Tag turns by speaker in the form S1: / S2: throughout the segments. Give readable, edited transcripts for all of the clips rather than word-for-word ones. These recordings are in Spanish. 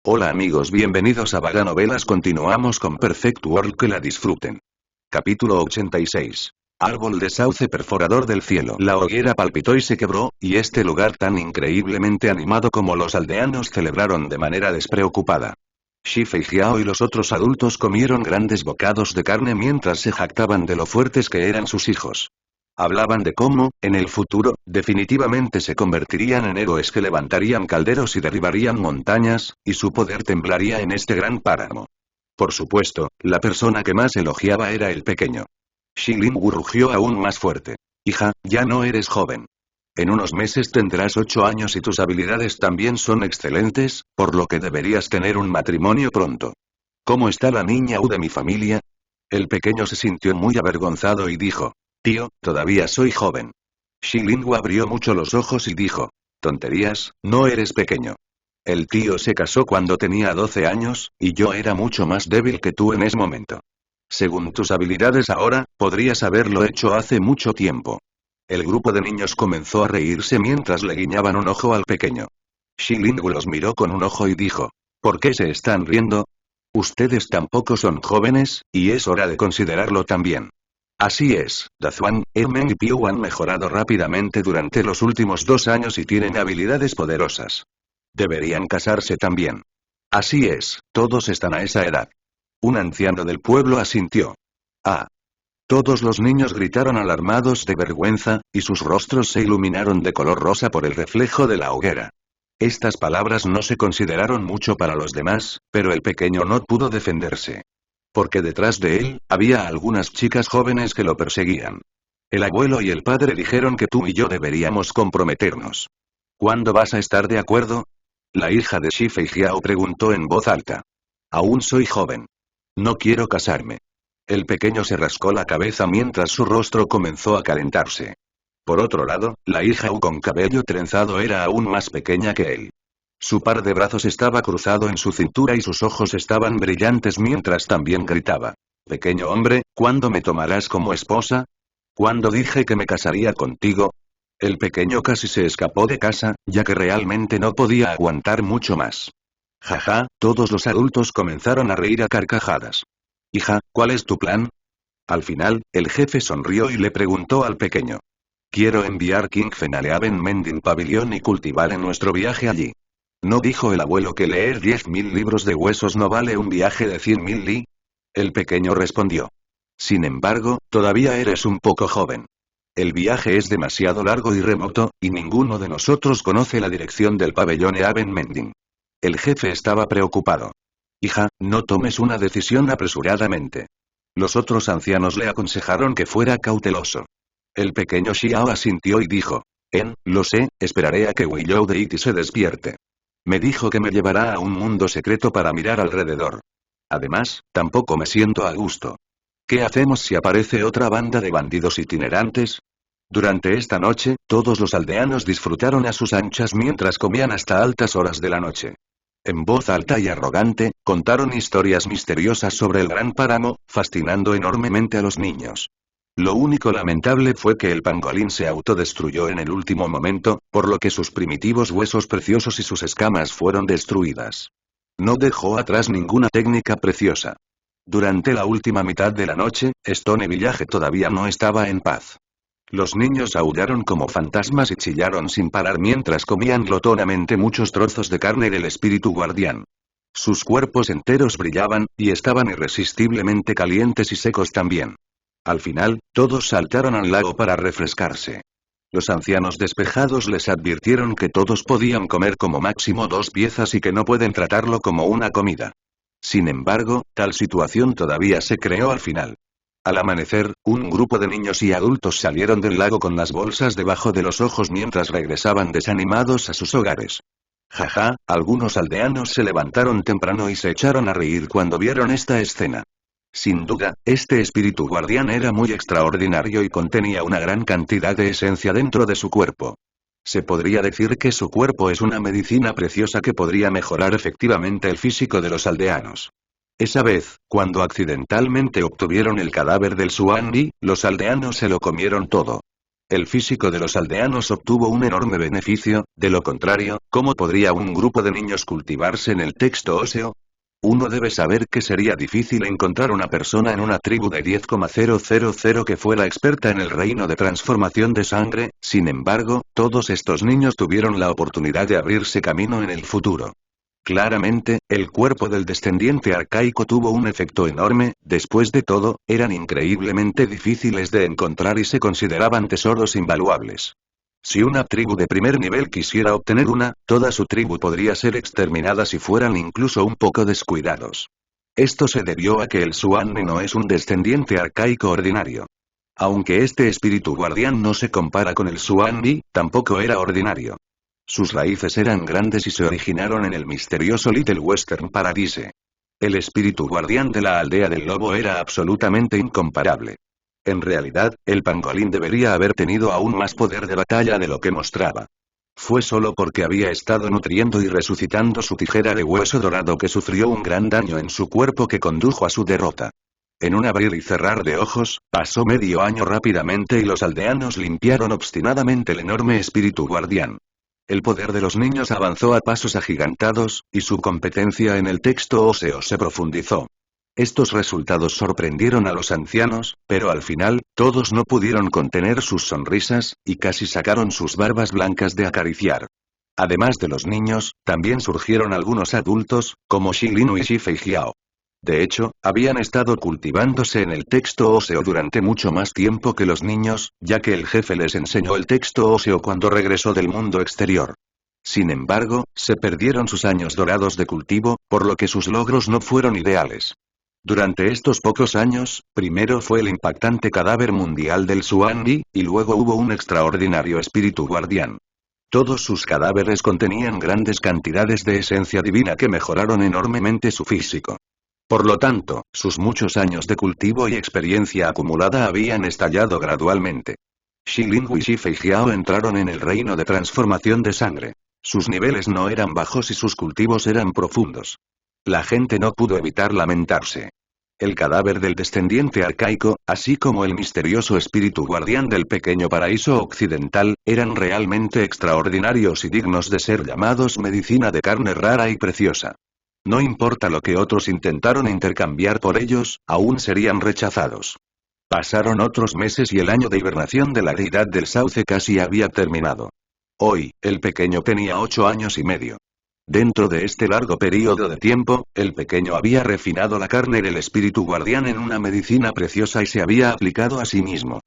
S1: Hola amigos, bienvenidos a Vaga Novelas. Continuamos con Perfect World, que la disfruten. Capítulo 86. Árbol de sauce perforador del cielo. La hoguera palpitó y se quebró, y este lugar tan increíblemente animado como los aldeanos celebraron de manera despreocupada. Shifei Jiao y los otros adultos comieron grandes bocados de carne mientras se jactaban de lo fuertes que eran sus hijos. Hablaban de cómo, en el futuro, definitivamente se convertirían en héroes que levantarían calderos y derribarían montañas, y su poder temblaría en este gran páramo. Por supuesto, la persona que más elogiaba era el pequeño. Shilin-Wu rugió aún más fuerte. Hija, ya no eres joven. En unos meses tendrás 8 años y tus habilidades también son excelentes, por lo que deberías tener un matrimonio pronto. ¿Cómo está la niña Wu de mi familia? El pequeño se sintió muy avergonzado y dijo: Tío, todavía soy joven. Shilin-Wu abrió mucho los ojos y dijo: Tonterías, no eres pequeño. El tío se casó cuando tenía 12 años, y yo era mucho más débil que tú en ese momento. Según tus habilidades ahora, podrías haberlo hecho hace mucho tiempo. El grupo de niños comenzó a reírse mientras le guiñaban un ojo al pequeño. Shilin-Wu los miró con un ojo y dijo: ¿Por qué se están riendo? Ustedes tampoco son jóvenes, y es hora de considerarlo también. Así es, Dazuan, Ermen y Piu han mejorado rápidamente durante los últimos 2 años y tienen habilidades poderosas. Deberían casarse también. Así es, todos están a esa edad. Un anciano del pueblo asintió. Ah. Todos los niños gritaron alarmados de vergüenza, y sus rostros se iluminaron de color rosa por el reflejo de la hoguera. Estas palabras no se consideraron mucho para los demás, pero el pequeño no pudo defenderse. Porque detrás de él, había algunas chicas jóvenes que lo perseguían. El abuelo y el padre dijeron que tú y yo deberíamos comprometernos. ¿Cuándo vas a estar de acuerdo? La hija de Shifei Jiao preguntó en voz alta. Aún soy joven. No quiero casarme. El pequeño se rascó la cabeza mientras su rostro comenzó a calentarse. Por otro lado, la hija Wu con cabello trenzado era aún más pequeña que él. Su par de brazos estaba cruzado en su cintura y sus ojos estaban brillantes mientras también gritaba. Pequeño hombre, ¿cuándo me tomarás como esposa? ¿Cuándo dije que me casaría contigo? El pequeño casi se escapó de casa, ya que realmente no podía aguantar mucho más. Jaja, todos los adultos comenzaron a reír a carcajadas. Hija, ¿cuál es tu plan? Al final, el jefe sonrió y le preguntó al pequeño. Quiero enviar King Fen a Leaven Mending Pavilion y cultivar en nuestro viaje allí. ¿No dijo el abuelo que leer 10.000 libros de huesos no vale un viaje de 100.000 li? El pequeño respondió. Sin embargo, todavía eres un poco joven. El viaje es demasiado largo y remoto, y ninguno de nosotros conoce la dirección del pabellón Leaven Mending. El jefe estaba preocupado. Hija, no tomes una decisión apresuradamente. Los otros ancianos le aconsejaron que fuera cauteloso. El pequeño Xiao asintió y dijo. Lo sé, esperaré a que Weilou de Iti se despierte. Me dijo que me llevará a un mundo secreto para mirar alrededor. Además, tampoco me siento a gusto. ¿Qué hacemos si aparece otra banda de bandidos itinerantes? Durante esta noche, todos los aldeanos disfrutaron a sus anchas mientras comían hasta altas horas de la noche. En voz alta y arrogante, contaron historias misteriosas sobre el gran páramo, fascinando enormemente a los niños. Lo único lamentable fue que el pangolín se autodestruyó en el último momento, por lo que sus primitivos huesos preciosos y sus escamas fueron destruidas. No dejó atrás ninguna técnica preciosa. Durante la última mitad de la noche, Stone Village todavía no estaba en paz. Los niños aullaron como fantasmas y chillaron sin parar mientras comían glotonamente muchos trozos de carne del espíritu guardián. Sus cuerpos enteros brillaban, y estaban irresistiblemente calientes y secos también. Al final, todos saltaron al lago para refrescarse. Los ancianos despejados les advirtieron que todos podían comer como máximo 2 piezas y que no pueden tratarlo como una comida. Sin embargo, tal situación todavía se creó al final. Al amanecer, un grupo de niños y adultos salieron del lago con las bolsas debajo de los ojos mientras regresaban desanimados a sus hogares. Jaja, algunos aldeanos se levantaron temprano y se echaron a reír cuando vieron esta escena. Sin duda, este espíritu guardián era muy extraordinario y contenía una gran cantidad de esencia dentro de su cuerpo. Se podría decir que su cuerpo es una medicina preciosa que podría mejorar efectivamente el físico de los aldeanos. Esa vez, cuando accidentalmente obtuvieron el cadáver del Xuan Yi, los aldeanos se lo comieron todo. El físico de los aldeanos obtuvo un enorme beneficio, de lo contrario, ¿cómo podría un grupo de niños cultivarse en el texto óseo? Uno debe saber que sería difícil encontrar una persona en una tribu de 10,000 que fuera experta en el reino de transformación de sangre, sin embargo, todos estos niños tuvieron la oportunidad de abrirse camino en el futuro. Claramente, el cuerpo del descendiente arcaico tuvo un efecto enorme, después de todo, eran increíblemente difíciles de encontrar y se consideraban tesoros invaluables. Si una tribu de primer nivel quisiera obtener una, toda su tribu podría ser exterminada si fueran incluso un poco descuidados. Esto se debió a que el Suanni no es un descendiente arcaico ordinario. Aunque este espíritu guardián no se compara con el Suanni, tampoco era ordinario. Sus raíces eran grandes y se originaron en el misterioso Little Western Paradise. El espíritu guardián de la aldea del lobo era absolutamente incomparable. En realidad, el pangolín debería haber tenido aún más poder de batalla de lo que mostraba. Fue solo porque había estado nutriendo y resucitando su tijera de hueso dorado que sufrió un gran daño en su cuerpo que condujo a su derrota. En un abrir y cerrar de ojos, pasó medio año rápidamente y los aldeanos limpiaron obstinadamente el enorme espíritu guardián. El poder de los niños avanzó a pasos agigantados, y su competencia en el texto óseo se profundizó. Estos resultados sorprendieron a los ancianos, pero al final, todos no pudieron contener sus sonrisas, y casi sacaron sus barbas blancas de acariciar. Además de los niños, también surgieron algunos adultos, como Shilinu y Shifei Jiao. De hecho, habían estado cultivándose en el texto óseo durante mucho más tiempo que los niños, ya que el jefe les enseñó el texto óseo cuando regresó del mundo exterior. Sin embargo, se perdieron sus años dorados de cultivo, por lo que sus logros no fueron ideales. Durante estos pocos años, primero fue el impactante cadáver mundial del Suanni, y luego hubo un extraordinario espíritu guardián. Todos sus cadáveres contenían grandes cantidades de esencia divina que mejoraron enormemente su físico. Por lo tanto, sus muchos años de cultivo y experiencia acumulada habían estallado gradualmente. Shilin y Shifei Jiao entraron en el reino de transformación de sangre. Sus niveles no eran bajos y sus cultivos eran profundos. La gente no pudo evitar lamentarse. El cadáver del descendiente arcaico, así como el misterioso espíritu guardián del pequeño paraíso occidental, eran realmente extraordinarios y dignos de ser llamados medicina de carne rara y preciosa. No importa lo que otros intentaron intercambiar por ellos, aún serían rechazados. Pasaron otros meses y el año de hibernación de la deidad del sauce casi había terminado. Hoy, el pequeño tenía 8 años y medio. Dentro de este largo periodo de tiempo, el pequeño había refinado la carne del espíritu guardián en una medicina preciosa y se había aplicado a sí mismo.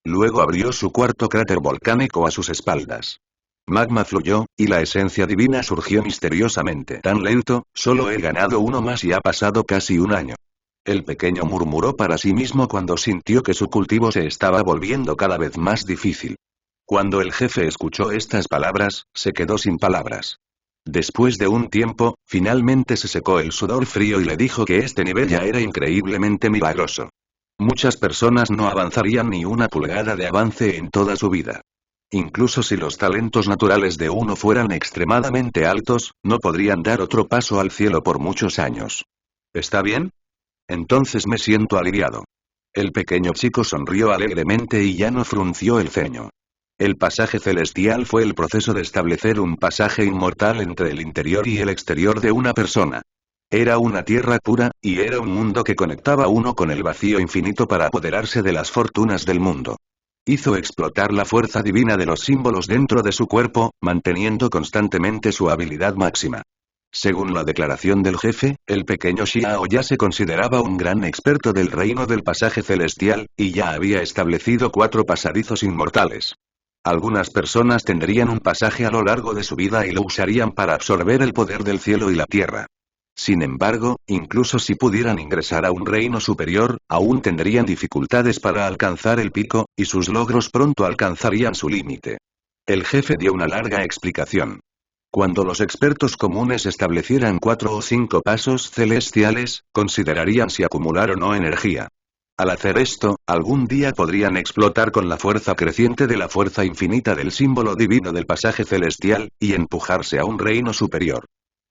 S1: Luego abrió su cuarto cráter volcánico a sus espaldas. Magma fluyó, y la esencia divina surgió misteriosamente. Tan lento, solo he ganado uno más y ha pasado casi un año. El pequeño murmuró para sí mismo cuando sintió que su cultivo se estaba volviendo cada vez más difícil. Cuando el jefe escuchó estas palabras, se quedó sin palabras. Después de un tiempo, finalmente se secó el sudor frío y le dijo que este nivel ya era increíblemente milagroso. Muchas personas no avanzarían ni una pulgada de avance en toda su vida. Incluso si los talentos naturales de uno fueran extremadamente altos, no podrían dar otro paso al cielo por muchos años. ¿Está bien? Entonces me siento aliviado. El pequeño chico sonrió alegremente y ya no frunció el ceño. El pasaje celestial fue el proceso de establecer un pasaje inmortal entre el interior y el exterior de una persona. Era una tierra pura, y era un mundo que conectaba a uno con el vacío infinito para apoderarse de las fortunas del mundo. Hizo explotar la fuerza divina de los símbolos dentro de su cuerpo, manteniendo constantemente su habilidad máxima. Según la declaración del jefe, el pequeño Xiao ya se consideraba un gran experto del reino del pasaje celestial, y ya había establecido 4 pasadizos inmortales. Algunas personas tendrían un pasaje a lo largo de su vida y lo usarían para absorber el poder del cielo y la tierra. Sin embargo, incluso si pudieran ingresar a un reino superior, aún tendrían dificultades para alcanzar el pico, y sus logros pronto alcanzarían su límite. El jefe dio una larga explicación. Cuando los expertos comunes establecieran 4 o 5 pasos celestiales, considerarían si acumular o no energía. Al hacer esto, algún día podrían explotar con la fuerza creciente de la fuerza infinita del símbolo divino del pasaje celestial, y empujarse a un reino superior.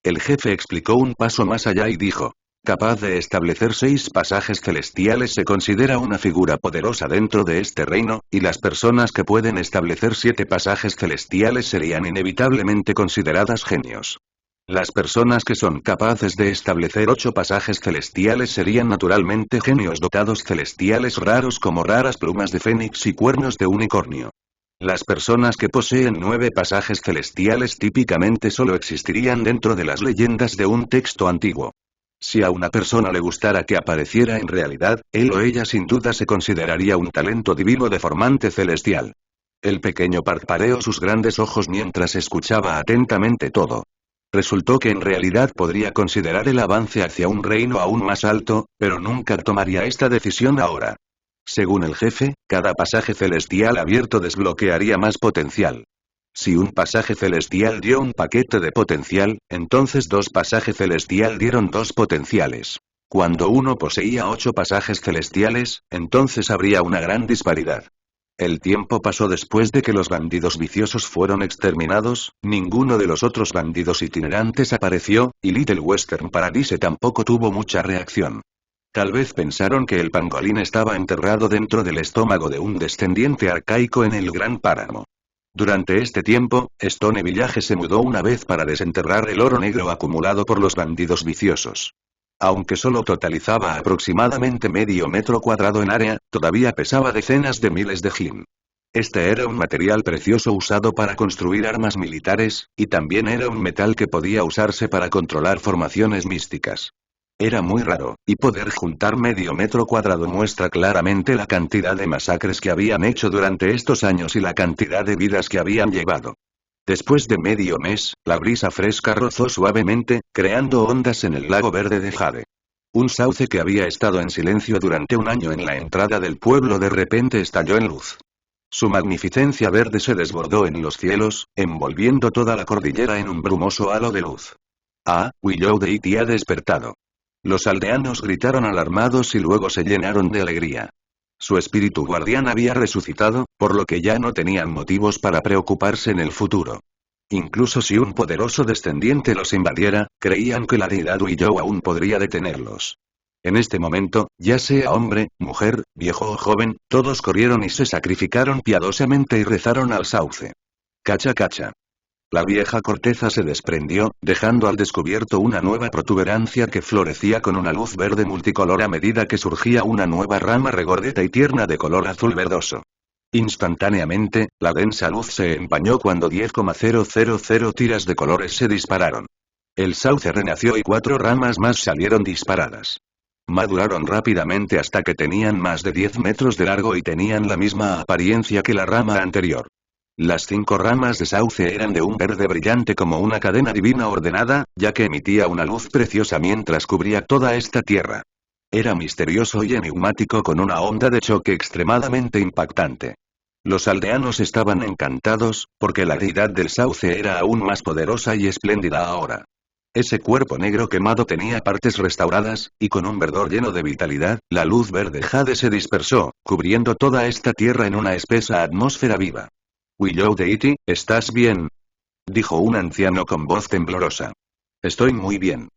S1: El jefe explicó un paso más allá y dijo: Capaz de establecer 6 pasajes celestiales se considera una figura poderosa dentro de este reino, y las personas que pueden establecer 7 pasajes celestiales serían inevitablemente consideradas genios. Las personas que son capaces de establecer 8 pasajes celestiales serían naturalmente genios dotados celestiales raros como raras plumas de fénix y cuernos de unicornio. Las personas que poseen 9 pasajes celestiales típicamente solo existirían dentro de las leyendas de un texto antiguo. Si a una persona le gustara que apareciera en realidad, él o ella sin duda se consideraría un talento divino deformante celestial. El pequeño parpadeó sus grandes ojos mientras escuchaba atentamente todo. Resultó que en realidad podría considerar el avance hacia un reino aún más alto, pero nunca tomaría esta decisión ahora. Según el jefe, cada pasaje celestial abierto desbloquearía más potencial. Si un pasaje celestial dio un paquete de potencial, entonces 2 pasajes celestial dieron 2 potenciales. Cuando uno poseía 8 pasajes celestiales, entonces habría una gran disparidad. El tiempo pasó después de que los bandidos viciosos fueron exterminados, ninguno de los otros bandidos itinerantes apareció, y Little Western Paradise tampoco tuvo mucha reacción. Tal vez pensaron que el pangolín estaba enterrado dentro del estómago de un descendiente arcaico en el Gran Páramo. Durante este tiempo, Stone Village se mudó una vez para desenterrar el oro negro acumulado por los bandidos viciosos. Aunque solo totalizaba aproximadamente medio metro cuadrado en área, todavía pesaba decenas de miles de Jin. Este era un material precioso usado para construir armas militares, y también era un metal que podía usarse para controlar formaciones místicas. Era muy raro, y poder juntar medio metro cuadrado muestra claramente la cantidad de masacres que habían hecho durante estos años y la cantidad de vidas que habían llevado. Después de medio mes, la brisa fresca rozó suavemente, creando ondas en el lago verde de Jade. Un sauce que había estado en silencio durante un año en la entrada del pueblo de repente estalló en luz. Su magnificencia verde se desbordó en los cielos, envolviendo toda la cordillera en un brumoso halo de luz. Ah, Willow Deity ha despertado. Los aldeanos gritaron alarmados y luego se llenaron de alegría. Su espíritu guardián había resucitado, por lo que ya no tenían motivos para preocuparse en el futuro. Incluso si un poderoso descendiente los invadiera, creían que la deidad Willow aún podría detenerlos. En este momento, ya sea hombre, mujer, viejo o joven, todos corrieron y se sacrificaron piadosamente y rezaron al sauce. Cacha cacha. La vieja corteza se desprendió, dejando al descubierto una nueva protuberancia que florecía con una luz verde multicolor a medida que surgía una nueva rama regordeta y tierna de color azul verdoso. Instantáneamente, la densa luz se empañó cuando 10,000 tiras de colores se dispararon. El sauce renació y 4 ramas más salieron disparadas. Maduraron rápidamente hasta que tenían más de 10 metros de largo y tenían la misma apariencia que la rama anterior. Las 5 ramas de sauce eran de un verde brillante como una cadena divina ordenada, ya que emitía una luz preciosa mientras cubría toda esta tierra. Era misterioso y enigmático con una onda de choque extremadamente impactante. Los aldeanos estaban encantados, porque la deidad del sauce era aún más poderosa y espléndida ahora. Ese cuerpo negro quemado tenía partes restauradas, y con un verdor lleno de vitalidad, la luz verde jade se dispersó, cubriendo toda esta tierra en una espesa atmósfera viva. Willow Deity, ¿estás bien?, dijo un anciano con voz temblorosa. Estoy muy bien.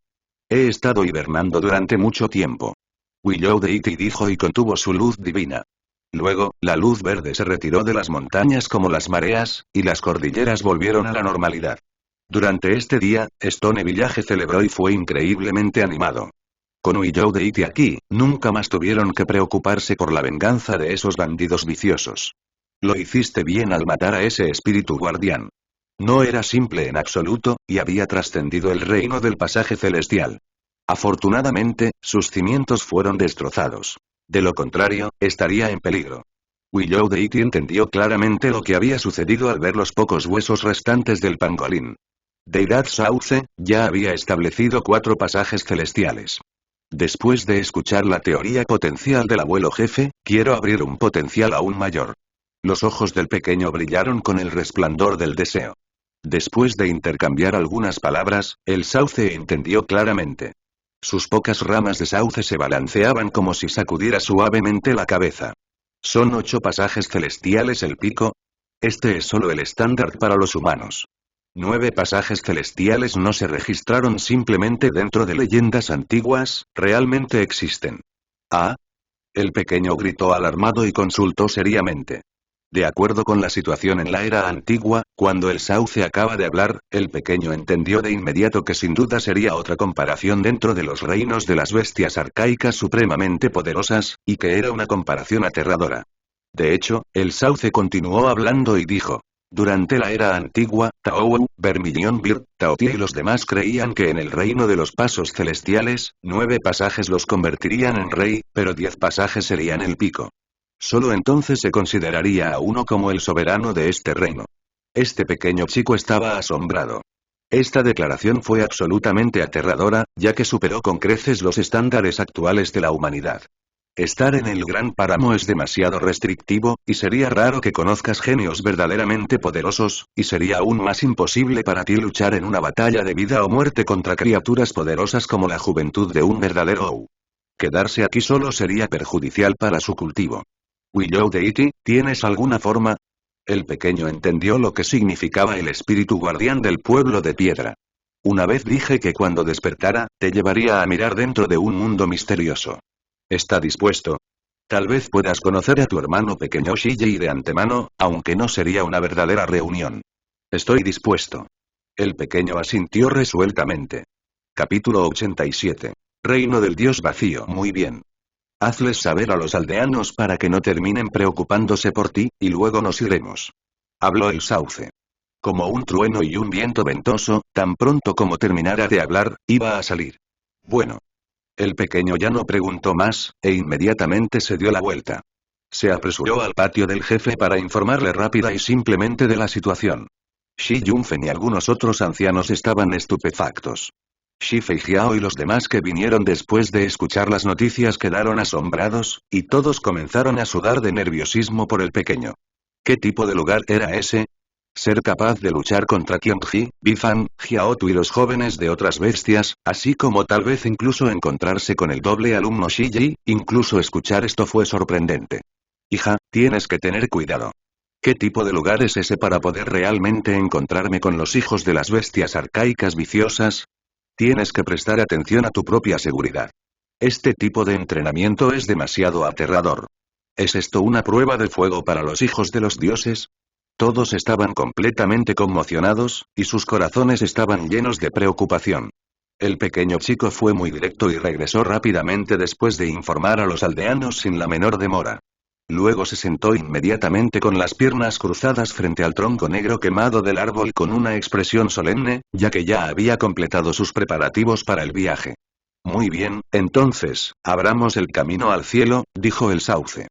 S1: He estado hibernando durante mucho tiempo. Willow Deity dijo y contuvo su luz divina. Luego, la luz verde se retiró de las montañas como las mareas, y las cordilleras volvieron a la normalidad. Durante este día, Stone Village celebró y fue increíblemente animado. Con Willow Deity aquí, nunca más tuvieron que preocuparse por la venganza de esos bandidos viciosos. Lo hiciste bien al matar a ese espíritu guardián. No era simple en absoluto, y había trascendido el reino del pasaje celestial. Afortunadamente, sus cimientos fueron destrozados. De lo contrario, estaría en peligro. Willow Deity entendió claramente lo que había sucedido al ver los pocos huesos restantes del pangolín. Deidad Sauce, ya había establecido 4 pasajes celestiales. Después de escuchar la teoría potencial del abuelo jefe, quiero abrir un potencial aún mayor. Los ojos del pequeño brillaron con el resplandor del deseo. Después de intercambiar algunas palabras, el sauce entendió claramente. Sus pocas ramas de sauce se balanceaban como si sacudiera suavemente la cabeza. ¿Son 8 pasajes celestiales el pico? Este es solo el estándar para los humanos. 9 pasajes celestiales no se registraron simplemente dentro de leyendas antiguas, realmente existen. ¿Ah? El pequeño gritó alarmado y consultó seriamente. De acuerdo con la situación en la era antigua, cuando el sauce acaba de hablar, el pequeño entendió de inmediato que sin duda sería otra comparación dentro de los reinos de las bestias arcaicas supremamente poderosas, y que era una comparación aterradora. De hecho, el sauce continuó hablando y dijo. Durante la era antigua, Taowu, Vermilion Bir, Taotie y los demás creían que en el reino de los pasos celestiales, 9 pasajes los convertirían en rey, pero 10 pasajes serían el pico. Solo entonces se consideraría a uno como el soberano de este reino. Este pequeño chico estaba asombrado. Esta declaración fue absolutamente aterradora, ya que superó con creces los estándares actuales de la humanidad. Estar en el gran páramo es demasiado restrictivo, y sería raro que conozcas genios verdaderamente poderosos, y sería aún más imposible para ti luchar en una batalla de vida o muerte contra criaturas poderosas como la juventud de un verdadero Ou. Quedarse aquí solo sería perjudicial para su cultivo. Willow Deity, ¿tienes alguna forma? El pequeño entendió lo que significaba el espíritu guardián del pueblo de piedra. Una vez dije que cuando despertara, te llevaría a mirar dentro de un mundo misterioso. ¿Está dispuesto? Tal vez puedas conocer a tu hermano pequeño Shiji de antemano, aunque no sería una verdadera reunión. Estoy dispuesto. El pequeño asintió resueltamente. Capítulo 87. Reino del Dios vacío. Muy bien. Hazles saber a los aldeanos para que no terminen preocupándose por ti, y luego nos iremos. Habló el sauce. Como un trueno y un viento ventoso, tan pronto como terminara de hablar, iba a salir. Bueno. El pequeño ya no preguntó más, e inmediatamente se dio la vuelta. Se apresuró al patio del jefe para informarle rápida y simplemente de la situación. Shi Yunfen y algunos otros ancianos estaban estupefactos. Shi Feijiao y los demás que vinieron después de escuchar las noticias quedaron asombrados, y todos comenzaron a sudar de nerviosismo por el pequeño. ¿Qué tipo de lugar era ese? Ser capaz de luchar contra Qianji, Bifan, Jiaotu y los jóvenes de otras bestias, así como tal vez incluso encontrarse con el doble alumno Shiji, incluso escuchar esto fue sorprendente. Hija, tienes que tener cuidado. ¿Qué tipo de lugar es ese para poder realmente encontrarme con los hijos de las bestias arcaicas viciosas? Tienes que prestar atención a tu propia seguridad. Este tipo de entrenamiento es demasiado aterrador. ¿Es esto una prueba de fuego para los hijos de los dioses? Todos estaban completamente conmocionados, y sus corazones estaban llenos de preocupación. El pequeño chico fue muy directo y regresó rápidamente después de informar a los aldeanos sin la menor demora. Luego se sentó inmediatamente con las piernas cruzadas frente al tronco negro quemado del árbol con una expresión solemne, ya que ya había completado sus preparativos para el viaje. Muy bien, entonces, abramos el camino al cielo, dijo el sauce.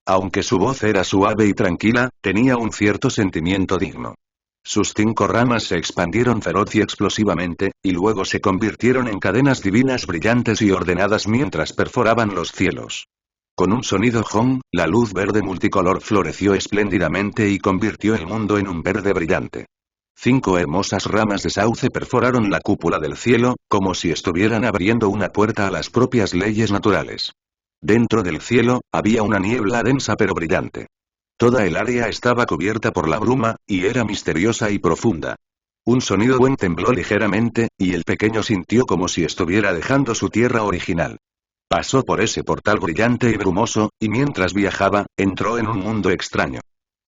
S1: Aunque su voz era suave y tranquila, tenía un cierto sentimiento digno. Sus 5 ramas se expandieron feroz y explosivamente, y luego se convirtieron en cadenas divinas brillantes y ordenadas mientras perforaban los cielos. Con un sonido hong, la luz verde multicolor floreció espléndidamente y convirtió el mundo en un verde brillante. 5 hermosas ramas de sauce perforaron la cúpula del cielo, como si estuvieran abriendo una puerta a las propias leyes naturales. Dentro del cielo, había una niebla densa pero brillante. Toda el área estaba cubierta por la bruma, y era misteriosa y profunda. Un sonido buen tembló ligeramente, y el pequeño sintió como si estuviera dejando su tierra original. Pasó por ese portal brillante y brumoso, y mientras viajaba, entró en un mundo extraño.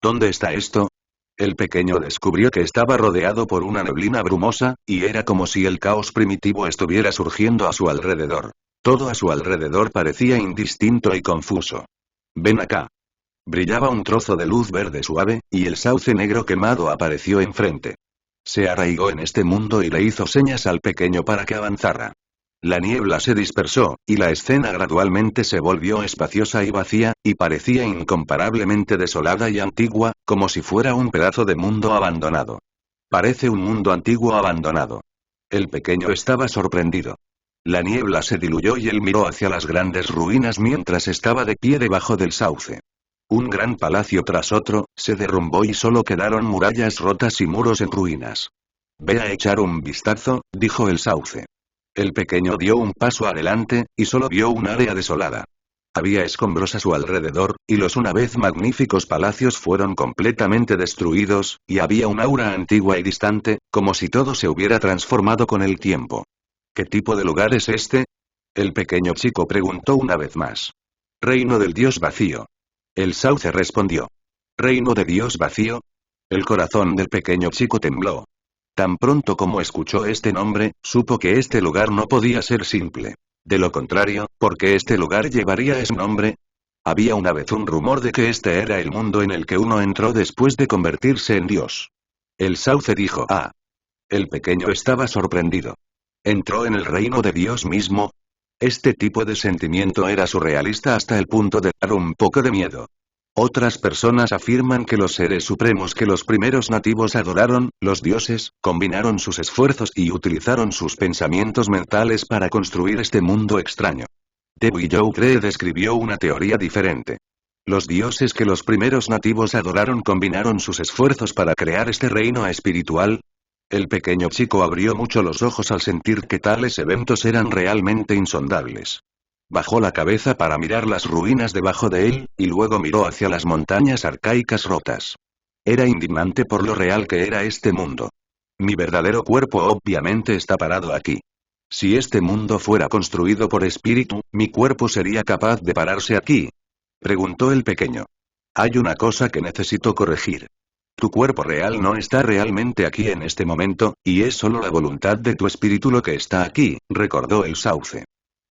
S1: ¿Dónde está esto? El pequeño descubrió que estaba rodeado por una neblina brumosa, y era como si el caos primitivo estuviera surgiendo a su alrededor. Todo a su alrededor parecía indistinto y confuso. Ven acá. Brillaba un trozo de luz verde suave, y el sauce negro quemado apareció enfrente. Se arraigó en este mundo y le hizo señas al pequeño para que avanzara. La niebla se dispersó, y la escena gradualmente se volvió espaciosa y vacía, y parecía incomparablemente desolada y antigua, como si fuera un pedazo de mundo abandonado. Parece un mundo antiguo abandonado. El pequeño estaba sorprendido. La niebla se diluyó y él miró hacia las grandes ruinas mientras estaba de pie debajo del sauce. Un gran palacio tras otro, se derrumbó y solo quedaron murallas rotas y muros en ruinas. Ve a echar un vistazo, dijo el sauce. El pequeño dio un paso adelante, y solo vio un área desolada. Había escombros a su alrededor, y los una vez magníficos palacios fueron completamente destruidos, y había un aura antigua y distante, como si todo se hubiera transformado con el tiempo. ¿Qué tipo de lugar es este? El pequeño chico preguntó una vez más. Reino del Dios vacío. El sauce respondió. ¿Reino de Dios vacío? El corazón del pequeño chico tembló. Tan pronto como escuchó este nombre, supo que este lugar no podía ser simple. De lo contrario, ¿por qué este lugar llevaría ese nombre? Había una vez un rumor de que este era el mundo en el que uno entró después de convertirse en Dios. El sauce dijo, ah. El pequeño estaba sorprendido. ¿Entró en el reino de Dios mismo? Este tipo de sentimiento era surrealista hasta el punto de dar un poco de miedo. Otras personas afirman que los seres supremos que los primeros nativos adoraron, los dioses, combinaron sus esfuerzos y utilizaron sus pensamientos mentales para construir este mundo extraño. Dewey Joe Cree describió una teoría diferente. Los dioses que los primeros nativos adoraron combinaron sus esfuerzos para crear este reino espiritual. El pequeño chico abrió mucho los ojos al sentir que tales eventos eran realmente insondables. Bajó la cabeza para mirar las ruinas debajo de él, y luego miró hacia las montañas arcaicas rotas. Era indignante por lo real que era este mundo. Mi verdadero cuerpo obviamente está parado aquí. Si este mundo fuera construido por espíritu, ¿mi cuerpo sería capaz de pararse aquí? Preguntó el pequeño. Hay una cosa que necesito corregir. Tu cuerpo real no está realmente aquí en este momento, y es solo la voluntad de tu espíritu lo que está aquí, recordó el sauce.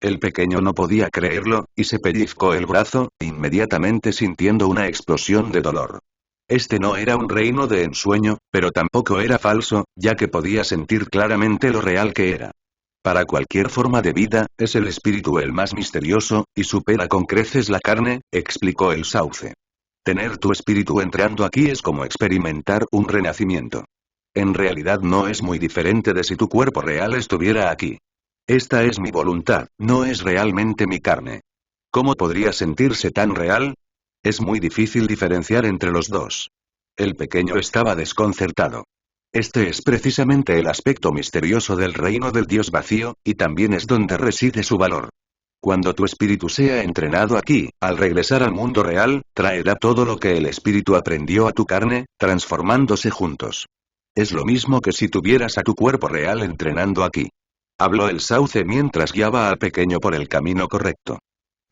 S1: El pequeño no podía creerlo, y se pellizcó el brazo, inmediatamente sintiendo una explosión de dolor. Este no era un reino de ensueño, pero tampoco era falso, ya que podía sentir claramente lo real que era. Para cualquier forma de vida, es el espíritu el más misterioso, y supera con creces la carne, explicó el sauce. Tener tu espíritu entrando aquí es como experimentar un renacimiento. En realidad no es muy diferente de si tu cuerpo real estuviera aquí. Esta es mi voluntad, no es realmente mi carne. ¿Cómo podría sentirse tan real? Es muy difícil diferenciar entre los dos. El pequeño estaba desconcertado. Este es precisamente el aspecto misterioso del reino del Dios vacío, y también es donde reside su valor. Cuando tu espíritu sea entrenado aquí, al regresar al mundo real, traerá todo lo que el espíritu aprendió a tu carne, transformándose juntos. Es lo mismo que si tuvieras a tu cuerpo real entrenando aquí. Habló el sauce mientras guiaba al pequeño por el camino correcto.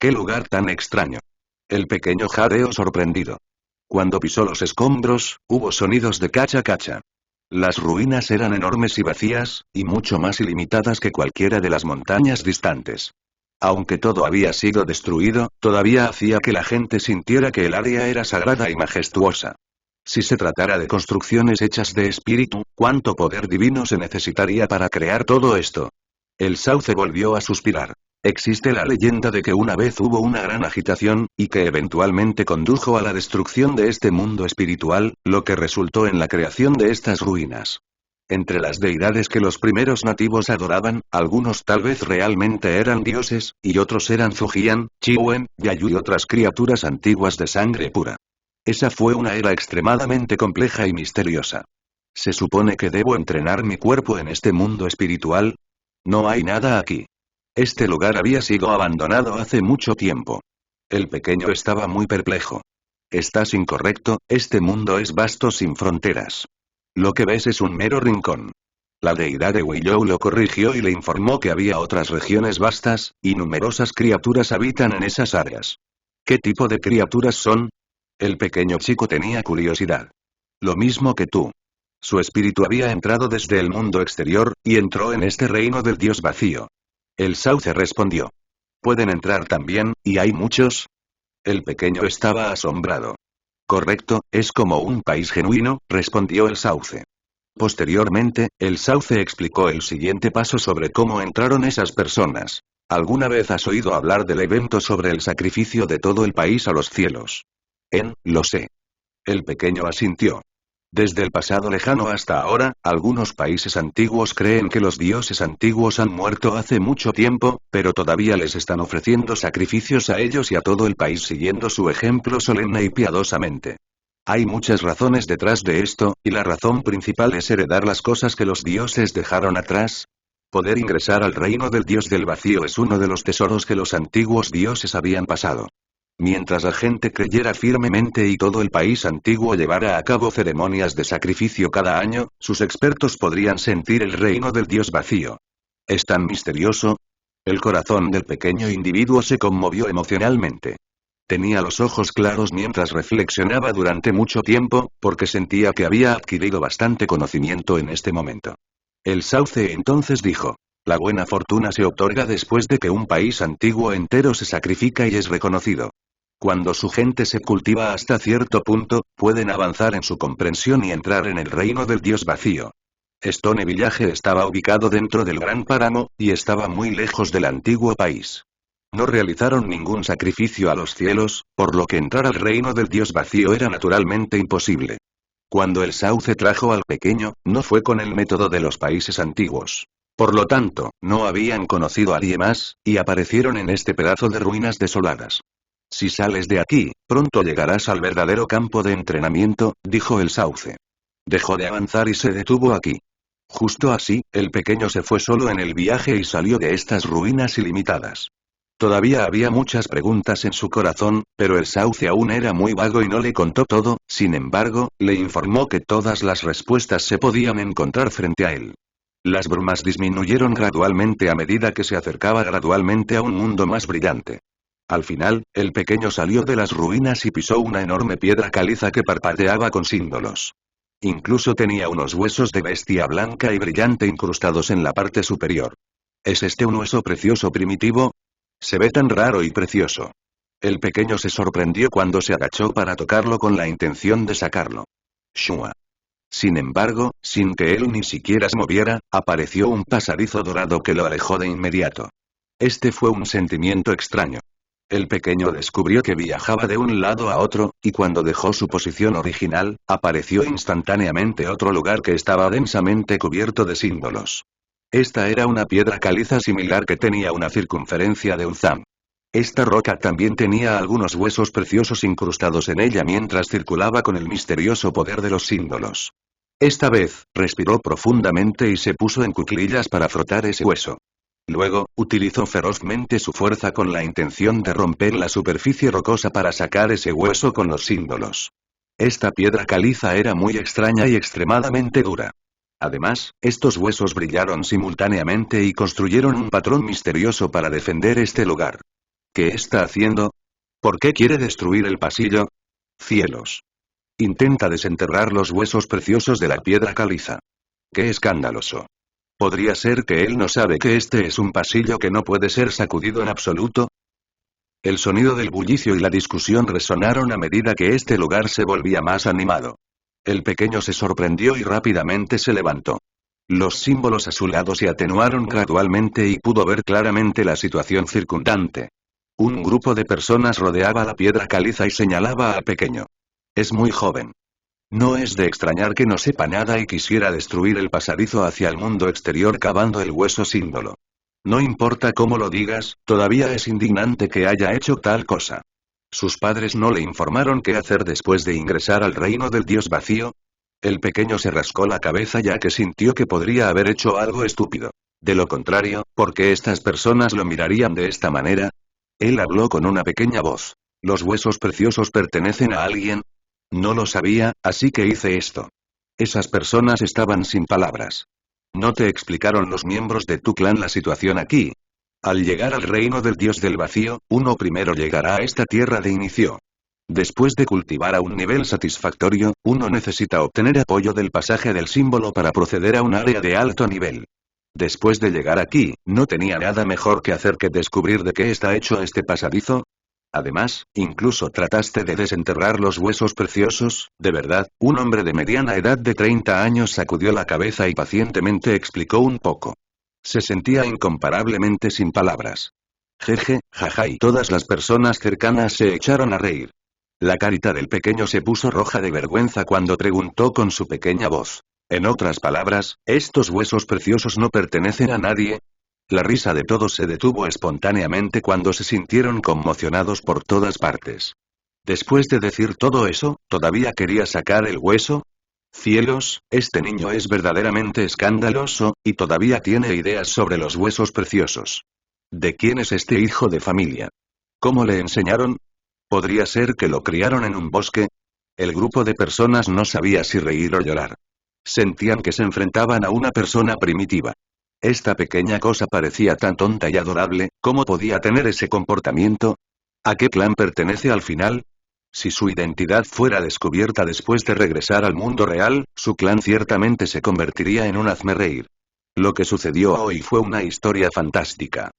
S1: ¡Qué lugar tan extraño! El pequeño jadeó sorprendido. Cuando pisó los escombros, hubo sonidos de cacha-cacha. Las ruinas eran enormes y vacías, y mucho más ilimitadas que cualquiera de las montañas distantes. Aunque todo había sido destruido, todavía hacía que la gente sintiera que el área era sagrada y majestuosa. Si se tratara de construcciones hechas de espíritu, ¿cuánto poder divino se necesitaría para crear todo esto? El sauce volvió a suspirar. Existe la leyenda de que una vez hubo una gran agitación, y que eventualmente condujo a la destrucción de este mundo espiritual, lo que resultó en la creación de estas ruinas. Entre las deidades que los primeros nativos adoraban, algunos tal vez realmente eran dioses, y otros eran Zujian, Chiwen, Yayu y otras criaturas antiguas de sangre pura. Esa fue una era extremadamente compleja y misteriosa. ¿Se supone que debo entrenar mi cuerpo en este mundo espiritual? No hay nada aquí. Este lugar había sido abandonado hace mucho tiempo. El pequeño estaba muy perplejo. Estás incorrecto, este mundo es vasto sin fronteras. Lo que ves es un mero rincón. La deidad de Weiyou lo corrigió y le informó que había otras regiones vastas, y numerosas criaturas habitan en esas áreas. ¿Qué tipo de criaturas son? El pequeño chico tenía curiosidad. Lo mismo que tú. Su espíritu había entrado desde el mundo exterior, y entró en este reino del Dios vacío. El sauce respondió. ¿Pueden entrar también, y hay muchos? El pequeño estaba asombrado. Correcto, es como un país genuino, respondió el sauce. Posteriormente, el sauce explicó el siguiente paso sobre cómo entraron esas personas. ¿Alguna vez has oído hablar del evento sobre el sacrificio de todo el país a los cielos? Lo sé. El pequeño asintió. Desde el pasado lejano hasta ahora, algunos países antiguos creen que los dioses antiguos han muerto hace mucho tiempo, pero todavía les están ofreciendo sacrificios a ellos y a todo el país siguiendo su ejemplo solemne y piadosamente. Hay muchas razones detrás de esto, y la razón principal es heredar las cosas que los dioses dejaron atrás. Poder ingresar al reino del dios del vacío es uno de los tesoros que los antiguos dioses habían pasado. Mientras la gente creyera firmemente y todo el país antiguo llevara a cabo ceremonias de sacrificio cada año, sus expertos podrían sentir el reino del dios vacío. ¿Es tan misterioso? El corazón del pequeño individuo se conmovió emocionalmente. Tenía los ojos claros mientras reflexionaba durante mucho tiempo, porque sentía que había adquirido bastante conocimiento en este momento. El sauce entonces dijo: la buena fortuna se otorga después de que un país antiguo entero se sacrifica y es reconocido. Cuando su gente se cultiva hasta cierto punto, pueden avanzar en su comprensión y entrar en el reino del dios vacío. Stone Village estaba ubicado dentro del gran páramo, y estaba muy lejos del antiguo país. No realizaron ningún sacrificio a los cielos, por lo que entrar al reino del dios vacío era naturalmente imposible. Cuando el sauce trajo al pequeño, no fue con el método de los países antiguos. Por lo tanto, no habían conocido a nadie más, y aparecieron en este pedazo de ruinas desoladas. Si sales de aquí, pronto llegarás al verdadero campo de entrenamiento, dijo el sauce. Dejó de avanzar y se detuvo aquí. Justo así, el pequeño se fue solo en el viaje y salió de estas ruinas ilimitadas. Todavía había muchas preguntas en su corazón, pero el sauce aún era muy vago y no le contó todo, sin embargo, le informó que todas las respuestas se podían encontrar frente a él. Las brumas disminuyeron gradualmente a medida que se acercaba gradualmente a un mundo más brillante. Al final, el pequeño salió de las ruinas y pisó una enorme piedra caliza que parpadeaba con símbolos. Incluso tenía unos huesos de bestia blanca y brillante incrustados en la parte superior. ¿Es este un hueso precioso primitivo? Se ve tan raro y precioso. El pequeño se sorprendió cuando se agachó para tocarlo con la intención de sacarlo. Shua. Sin embargo, sin que él ni siquiera se moviera, apareció un pasadizo dorado que lo alejó de inmediato. Este fue un sentimiento extraño. El pequeño descubrió que viajaba de un lado a otro, y cuando dejó su posición original, apareció instantáneamente otro lugar que estaba densamente cubierto de símbolos. Esta era una piedra caliza similar que tenía una circunferencia de un zam. Esta roca también tenía algunos huesos preciosos incrustados en ella mientras circulaba con el misterioso poder de los símbolos. Esta vez, respiró profundamente y se puso en cuclillas para frotar ese hueso. Luego, utilizó ferozmente su fuerza con la intención de romper la superficie rocosa para sacar ese hueso con los símbolos. Esta piedra caliza era muy extraña y extremadamente dura. Además, estos huesos brillaron simultáneamente y construyeron un patrón misterioso para defender este lugar. ¿Qué está haciendo? ¿Por qué quiere destruir el pasillo? ¡Cielos! Intenta desenterrar los huesos preciosos de la piedra caliza. ¡Qué escandaloso! ¿Podría ser que él no sabe que este es un pasillo que no puede ser sacudido en absoluto? El sonido del bullicio y la discusión resonaron a medida que este lugar se volvía más animado. El pequeño se sorprendió y rápidamente se levantó. Los símbolos a su lado se atenuaron gradualmente y pudo ver claramente la situación circundante. Un grupo de personas rodeaba la piedra caliza y señalaba al pequeño. Es muy joven. No es de extrañar que no sepa nada y quisiera destruir el pasadizo hacia el mundo exterior cavando el hueso símbolo. No importa cómo lo digas, todavía es indignante que haya hecho tal cosa. ¿Sus padres no le informaron qué hacer después de ingresar al reino del dios vacío? El pequeño se rascó la cabeza ya que sintió que podría haber hecho algo estúpido. De lo contrario, ¿por qué estas personas lo mirarían de esta manera? Él habló con una pequeña voz. ¿Los huesos preciosos pertenecen a alguien? No lo sabía, así que hice esto. Esas personas estaban sin palabras. ¿No te explicaron los miembros de tu clan la situación aquí? Al llegar al reino del dios del vacío, uno primero llegará a esta tierra de inicio. Después de cultivar a un nivel satisfactorio, uno necesita obtener apoyo del pasaje del símbolo para proceder a un área de alto nivel. Después de llegar aquí, ¿no tenía nada mejor que hacer que descubrir de qué está hecho este pasadizo? Además, incluso trataste de desenterrar los huesos preciosos, ¿de verdad? Un hombre de mediana edad de 30 años sacudió la cabeza y pacientemente explicó un poco. Se sentía incomparablemente sin palabras. Jeje, jaja y todas las personas cercanas se echaron a reír. La carita del pequeño se puso roja de vergüenza cuando preguntó con su pequeña voz. En otras palabras, ¿estos huesos preciosos no pertenecen a nadie? La risa de todos se detuvo espontáneamente cuando se sintieron conmocionados por todas partes. Después de decir todo eso, ¿todavía quería sacar el hueso? Cielos, este niño es verdaderamente escandaloso, y todavía tiene ideas sobre los huesos preciosos. ¿De quién es este hijo de familia? ¿Cómo le enseñaron? ¿Podría ser que lo criaron en un bosque? El grupo de personas no sabía si reír o llorar. Sentían que se enfrentaban a una persona primitiva. Esta pequeña cosa parecía tan tonta y adorable, ¿cómo podía tener ese comportamiento? ¿A qué clan pertenece al final? Si su identidad fuera descubierta después de regresar al mundo real, su clan ciertamente se convertiría en un hazmerreír. Lo que sucedió hoy fue una historia fantástica.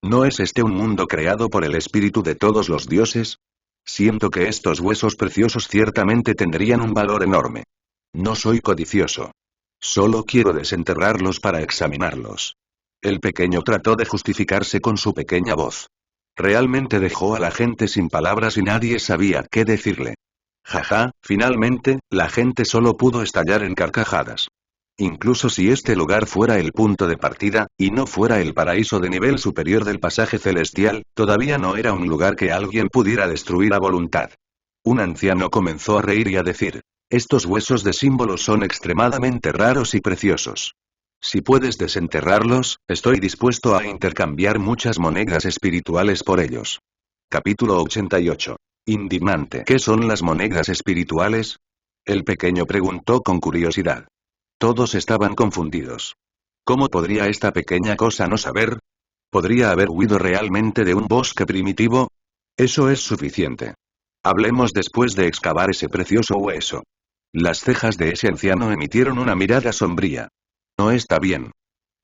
S1: ¿No es este un mundo creado por el espíritu de todos los dioses? Siento que estos huesos preciosos ciertamente tendrían un valor enorme. No soy codicioso. Solo quiero desenterrarlos para examinarlos. El pequeño trató de justificarse con su pequeña voz. Realmente dejó a la gente sin palabras y nadie sabía qué decirle. Jaja, finalmente, la gente solo pudo estallar en carcajadas. Incluso si este lugar fuera el punto de partida, y no fuera el paraíso de nivel superior del pasaje celestial, todavía no era un lugar que alguien pudiera destruir a voluntad. Un anciano comenzó a reír y a decir, estos huesos de símbolos son extremadamente raros y preciosos. Si puedes desenterrarlos, estoy dispuesto a intercambiar muchas monedas espirituales por ellos. Capítulo 88. Indignante. ¿Qué son las monedas espirituales? El pequeño preguntó con curiosidad. Todos estaban confundidos. ¿Cómo podría esta pequeña cosa no saber? ¿Podría haber huido realmente de un bosque primitivo? Eso es suficiente. Hablemos después de excavar ese precioso hueso. Las cejas de ese anciano emitieron una mirada sombría. No está bien.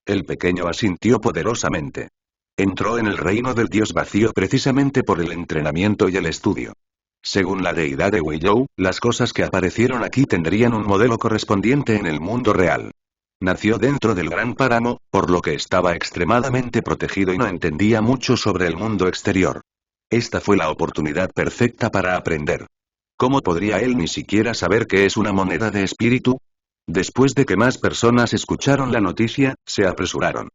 S1: El pequeño asintió poderosamente. Entró en el reino del dios vacío precisamente por el entrenamiento y el estudio. Según la deidad de Weiyou, las cosas que aparecieron aquí tendrían un modelo correspondiente en el mundo real. Nació dentro del gran páramo, por lo que estaba extremadamente protegido y no entendía mucho sobre el mundo exterior. Esta fue la oportunidad perfecta para aprender. ¿Cómo podría él ni siquiera saber qué es una moneda de espíritu? Después de que más personas escucharon la noticia, se apresuraron.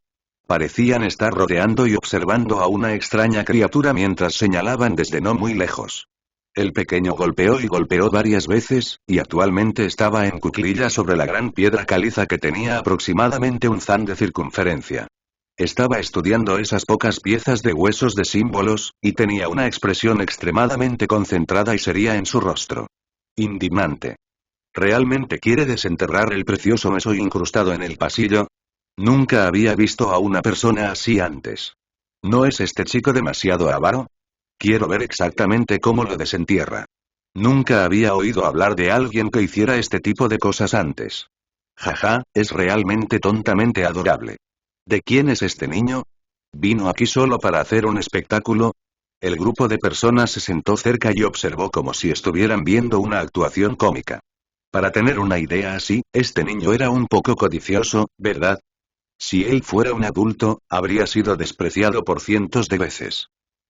S1: Parecían estar rodeando y observando a una extraña criatura mientras señalaban desde no muy lejos. El pequeño golpeó y golpeó varias veces, y actualmente estaba en cuclillas sobre la gran piedra caliza que tenía aproximadamente un zan de circunferencia. Estaba estudiando esas pocas piezas de huesos de símbolos, y tenía una expresión extremadamente concentrada y seria en su rostro. Indignante. ¿Realmente quiere desenterrar el precioso hueso incrustado en el pasillo? Nunca había visto a una persona así antes. ¿No es este chico demasiado avaro? Quiero ver exactamente cómo lo desentierra. Nunca había oído hablar de alguien que hiciera este tipo de cosas antes. Jaja, es realmente tontamente adorable. ¿De quién es este niño? ¿Vino aquí solo para hacer un espectáculo? El grupo de personas se sentó cerca y observó como si estuvieran viendo una actuación cómica. Para tener una idea así, este niño era un poco codicioso, ¿verdad? Si él fuera un adulto, habría sido despreciado por cientos de veces.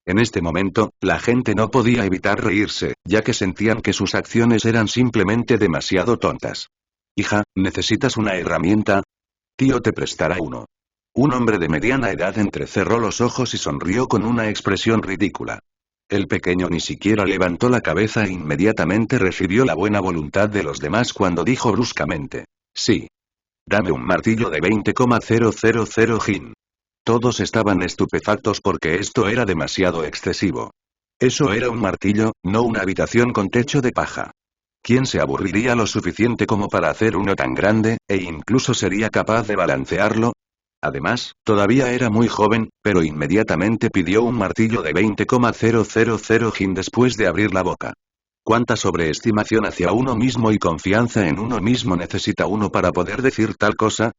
S1: En este momento, la gente no podía evitar reírse, ya que sentían que sus acciones eran simplemente demasiado tontas. Hija, ¿necesitas una herramienta? Tío te prestará uno. Un hombre de mediana edad entrecerró los ojos y sonrió con una expresión ridícula. El pequeño ni siquiera levantó la cabeza e inmediatamente recibió la buena voluntad de los demás cuando dijo bruscamente. Sí. Dame un martillo de 20,000 jin. Todos estaban estupefactos porque esto era demasiado excesivo. Eso era un martillo, no una habitación con techo de paja. ¿Quién se aburriría lo suficiente como para hacer uno tan grande, e incluso sería capaz de balancearlo? Además, todavía era muy joven, pero inmediatamente pidió un martillo de 20,000 jin después de abrir la boca. ¿Cuánta sobreestimación hacia uno mismo y confianza en uno mismo necesita uno para poder decir tal cosa?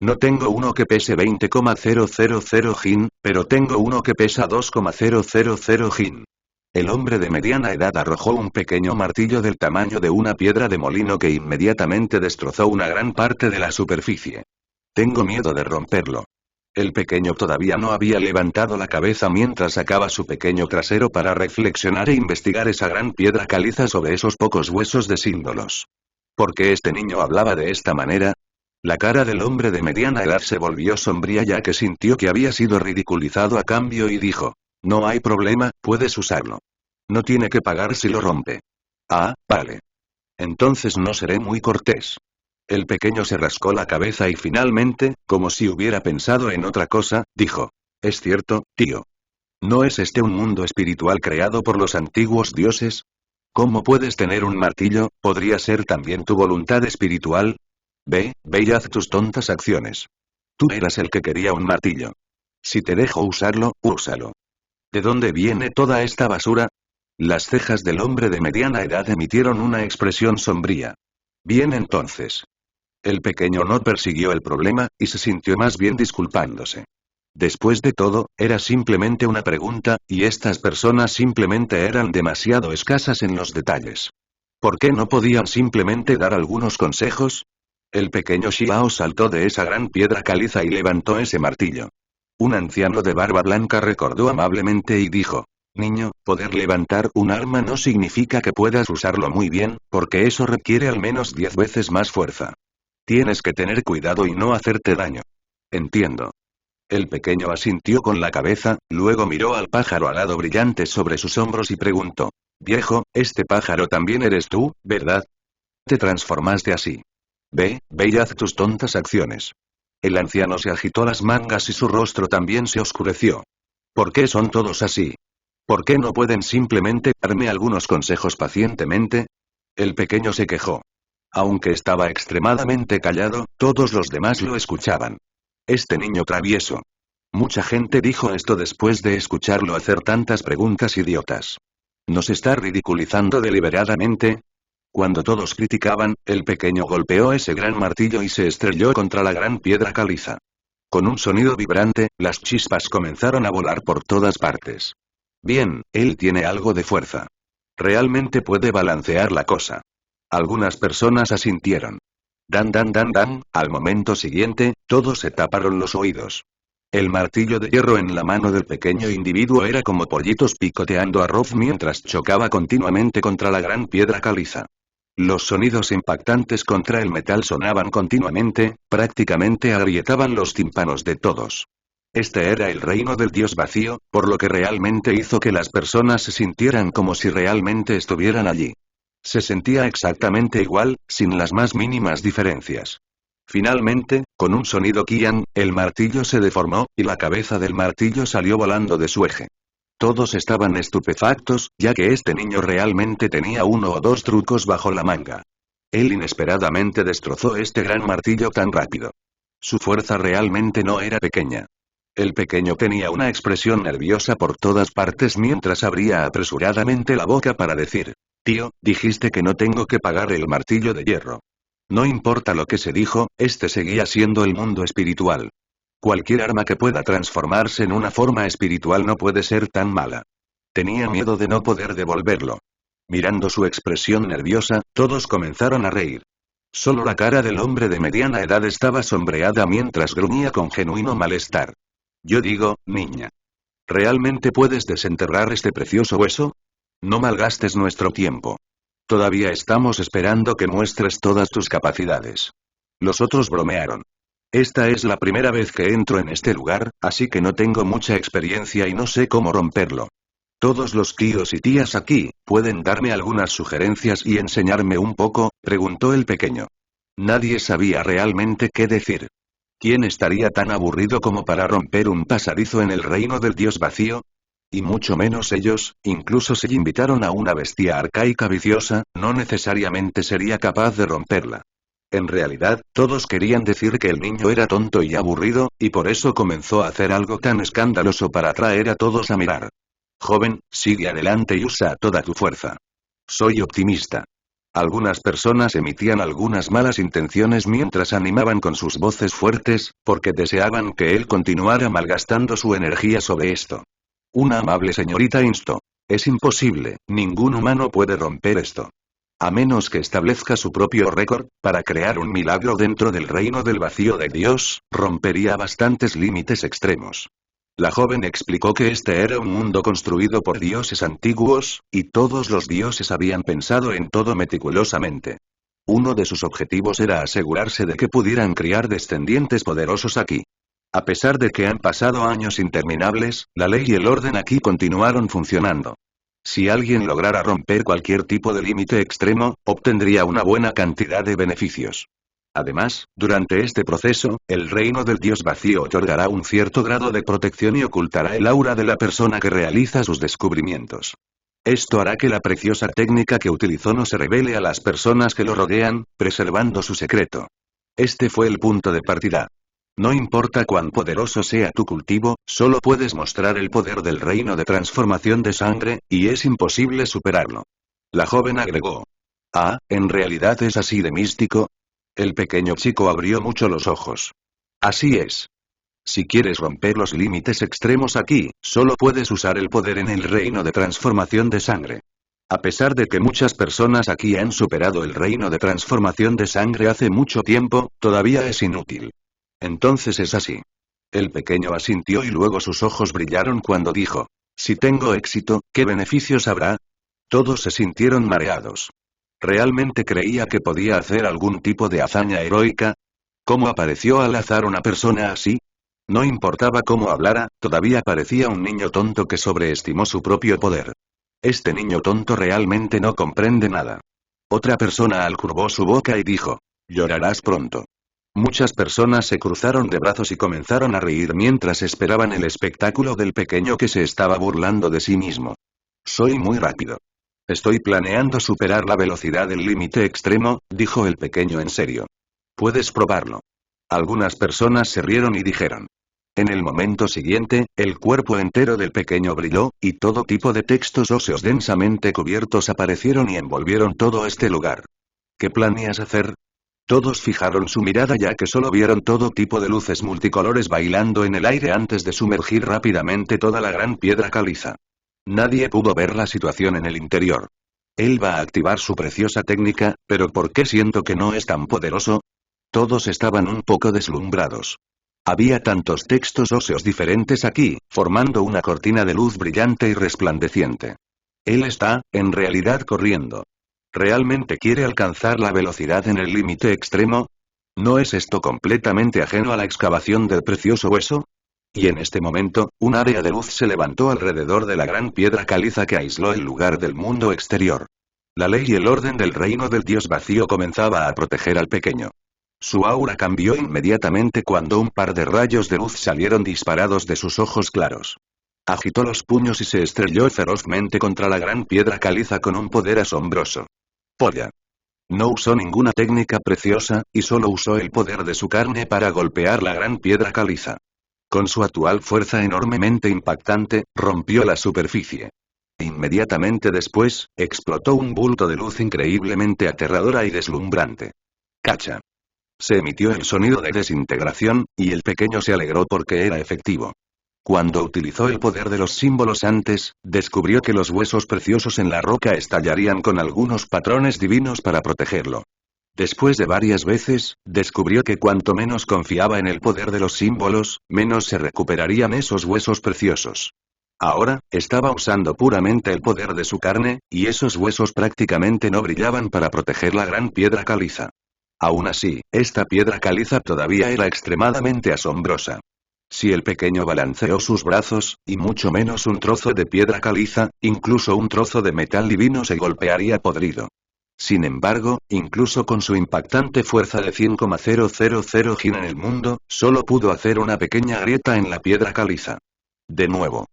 S1: No tengo uno que pese 20,000 jin, pero tengo uno que pesa 2,000 jin. El hombre de mediana edad arrojó un pequeño martillo del tamaño de una piedra de molino que inmediatamente destrozó una gran parte de la superficie. Tengo miedo de romperlo. El pequeño todavía no había levantado la cabeza mientras sacaba su pequeño trasero para reflexionar e investigar esa gran piedra caliza sobre esos pocos huesos de símbolos. ¿Por qué este niño hablaba de esta manera? La cara del hombre de mediana edad se volvió sombría ya que sintió que había sido ridiculizado a cambio y dijo, no hay problema, puedes usarlo. No tiene que pagar si lo rompe. Ah, vale. Entonces no seré muy cortés. El pequeño se rascó la cabeza y finalmente, como si hubiera pensado en otra cosa, dijo. Es cierto, tío. ¿No es este un mundo espiritual creado por los antiguos dioses? ¿Cómo puedes tener un martillo? ¿Podría ser también tu voluntad espiritual? Ve y haz tus tontas acciones. Tú eras el que quería un martillo. Si te dejo usarlo, úsalo. ¿De dónde viene toda esta basura? Las cejas del hombre de mediana edad emitieron una expresión sombría. Bien entonces. El pequeño no persiguió el problema, y se sintió más bien disculpándose. Después de todo, era simplemente una pregunta, y estas personas simplemente eran demasiado escasas en los detalles. ¿Por qué no podían simplemente dar algunos consejos? El pequeño Xiao saltó de esa gran piedra caliza y levantó ese martillo. Un anciano de barba blanca recordó amablemente y dijo. Niño, poder levantar un arma no significa que puedas usarlo muy bien, porque eso requiere al menos 10 veces más fuerza. Tienes que tener cuidado y no hacerte daño. Entiendo. El pequeño asintió con la cabeza, luego miró al pájaro alado brillante sobre sus hombros y preguntó. Viejo, este pájaro también eres tú, ¿verdad? Te transformaste así. Ve y haz tus tontas acciones. El anciano se agitó las mangas y su rostro también se oscureció. ¿Por qué son todos así? ¿Por qué no pueden simplemente darme algunos consejos pacientemente? El pequeño se quejó. Aunque estaba extremadamente callado, todos los demás lo escuchaban. Este niño travieso. Mucha gente dijo esto después de escucharlo hacer tantas preguntas idiotas. ¿Nos está ridiculizando deliberadamente? Cuando todos criticaban, el pequeño golpeó ese gran martillo y se estrelló contra la gran piedra caliza. Con un sonido vibrante, las chispas comenzaron a volar por todas partes. Bien, él tiene algo de fuerza. Realmente puede balancear la cosa. Algunas personas asintieron. Dan, al momento siguiente, todos se taparon los oídos. El martillo de hierro en la mano del pequeño individuo era como pollitos picoteando arroz mientras chocaba continuamente contra la gran piedra caliza. Los sonidos impactantes contra el metal sonaban continuamente, prácticamente agrietaban los tímpanos de todos. Este era el reino del dios vacío, por lo que realmente hizo que las personas se sintieran como si realmente estuvieran allí. Se sentía exactamente igual, sin las más mínimas diferencias. Finalmente, con un sonido quian, el martillo se deformó, y la cabeza del martillo salió volando de su eje. Todos estaban estupefactos, ya que este niño realmente tenía uno o dos trucos bajo la manga. Él inesperadamente destrozó este gran martillo tan rápido. Su fuerza realmente no era pequeña. El pequeño tenía una expresión nerviosa por todas partes mientras abría apresuradamente la boca para decir. Tío, dijiste que no tengo que pagar el martillo de hierro. No importa lo que se dijo, este seguía siendo el mundo espiritual. Cualquier arma que pueda transformarse en una forma espiritual no puede ser tan mala. Tenía miedo de no poder devolverlo. Mirando su expresión nerviosa, todos comenzaron a reír. Solo la cara del hombre de mediana edad estaba sombreada mientras gruñía con genuino malestar. Yo digo, niña. ¿Realmente puedes desenterrar este precioso hueso? No malgastes nuestro tiempo. Todavía estamos esperando que muestres todas tus capacidades. Los otros bromearon. Esta es la primera vez que entro en este lugar, así que no tengo mucha experiencia y no sé cómo romperlo. Todos los tíos y tías aquí, ¿pueden darme algunas sugerencias y enseñarme un poco?, preguntó el pequeño. Nadie sabía realmente qué decir. ¿Quién estaría tan aburrido como para romper un pasadizo en el reino del dios vacío? Y mucho menos ellos, incluso si invitaron a una bestia arcaica viciosa, no necesariamente sería capaz de romperla. En realidad, todos querían decir que el niño era tonto y aburrido, y por eso comenzó a hacer algo tan escandaloso para atraer a todos a mirar. Joven, sigue adelante y usa toda tu fuerza. Soy optimista. Algunas personas emitían algunas malas intenciones mientras animaban con sus voces fuertes, porque deseaban que él continuara malgastando su energía sobre esto. Una amable señorita instó. Es imposible, ningún humano puede romper esto. A menos que establezca su propio récord, para crear un milagro dentro del reino del vacío de Dios, rompería bastantes límites extremos. La joven explicó que este era un mundo construido por dioses antiguos, y todos los dioses habían pensado en todo meticulosamente. Uno de sus objetivos era asegurarse de que pudieran criar descendientes poderosos aquí. A pesar de que han pasado años interminables, la ley y el orden aquí continuaron funcionando. Si alguien lograra romper cualquier tipo de límite extremo, obtendría una buena cantidad de beneficios. Además, durante este proceso, el reino del dios vacío otorgará un cierto grado de protección y ocultará el aura de la persona que realiza sus descubrimientos. Esto hará que la preciosa técnica que utilizó no se revele a las personas que lo rodean, preservando su secreto. Este fue el punto de partida. No importa cuán poderoso sea tu cultivo, solo puedes mostrar el poder del reino de transformación de sangre, y es imposible superarlo. La joven agregó. Ah, ¿en realidad es así de místico? El pequeño chico abrió mucho los ojos. Así es. Si quieres romper los límites extremos aquí, solo puedes usar el poder en el reino de transformación de sangre. A pesar de que muchas personas aquí han superado el reino de transformación de sangre hace mucho tiempo, todavía es inútil. Entonces es así. El pequeño asintió y luego sus ojos brillaron cuando dijo. Si tengo éxito, ¿qué beneficios habrá? Todos se sintieron mareados. ¿Realmente creía que podía hacer algún tipo de hazaña heroica? ¿Cómo apareció al azar una persona así? No importaba cómo hablara, todavía parecía un niño tonto que sobreestimó su propio poder. Este niño tonto realmente no comprende nada. Otra persona curvó su boca y dijo. Llorarás pronto. Muchas personas se cruzaron de brazos y comenzaron a reír mientras esperaban el espectáculo del pequeño que se estaba burlando de sí mismo. Soy muy rápido. Estoy planeando superar la velocidad del límite extremo, dijo el pequeño en serio. Puedes probarlo. Algunas personas se rieron y dijeron. En el momento siguiente, el cuerpo entero del pequeño brilló, y todo tipo de textos óseos densamente cubiertos aparecieron y envolvieron todo este lugar. ¿Qué planeas hacer? Todos fijaron su mirada ya que solo vieron todo tipo de luces multicolores bailando en el aire antes de sumergir rápidamente toda la gran piedra caliza. Nadie pudo ver la situación en el interior. Él va a activar su preciosa técnica, pero ¿por qué siento que no es tan poderoso? Todos estaban un poco deslumbrados. Había tantos textos óseos diferentes aquí, formando una cortina de luz brillante y resplandeciente. Él está, en realidad, corriendo. ¿Realmente quiere alcanzar la velocidad en el límite extremo? ¿No es esto completamente ajeno a la excavación del precioso hueso? Y en este momento, un área de luz se levantó alrededor de la gran piedra caliza que aisló el lugar del mundo exterior. La ley y el orden del reino del dios vacío comenzaba a proteger al pequeño. Su aura cambió inmediatamente cuando un par de rayos de luz salieron disparados de sus ojos claros. Agitó los puños y se estrelló ferozmente contra la gran piedra caliza con un poder asombroso. Polla. No usó ninguna técnica preciosa, y solo usó el poder de su carne para golpear la gran piedra caliza. Con su actual fuerza enormemente impactante, rompió la superficie. Inmediatamente después, explotó un bulto de luz increíblemente aterradora y deslumbrante. ¡Cacha! Se emitió el sonido de desintegración, y el pequeño se alegró porque era efectivo. Cuando utilizó el poder de los símbolos antes, descubrió que los huesos preciosos en la roca estallarían con algunos patrones divinos para protegerlo. Después de varias veces, descubrió que cuanto menos confiaba en el poder de los símbolos, menos se recuperarían esos huesos preciosos. Ahora, estaba usando puramente el poder de su carne, y esos huesos prácticamente no brillaban para proteger la gran piedra caliza. Aún así, esta piedra caliza todavía era extremadamente asombrosa. Si el pequeño balanceó sus brazos, y mucho menos un trozo de piedra caliza, incluso un trozo de metal divino se golpearía podrido. Sin embargo, incluso con su impactante fuerza de 100,000 Jin en el mundo, solo pudo hacer una pequeña grieta en la piedra caliza. De nuevo.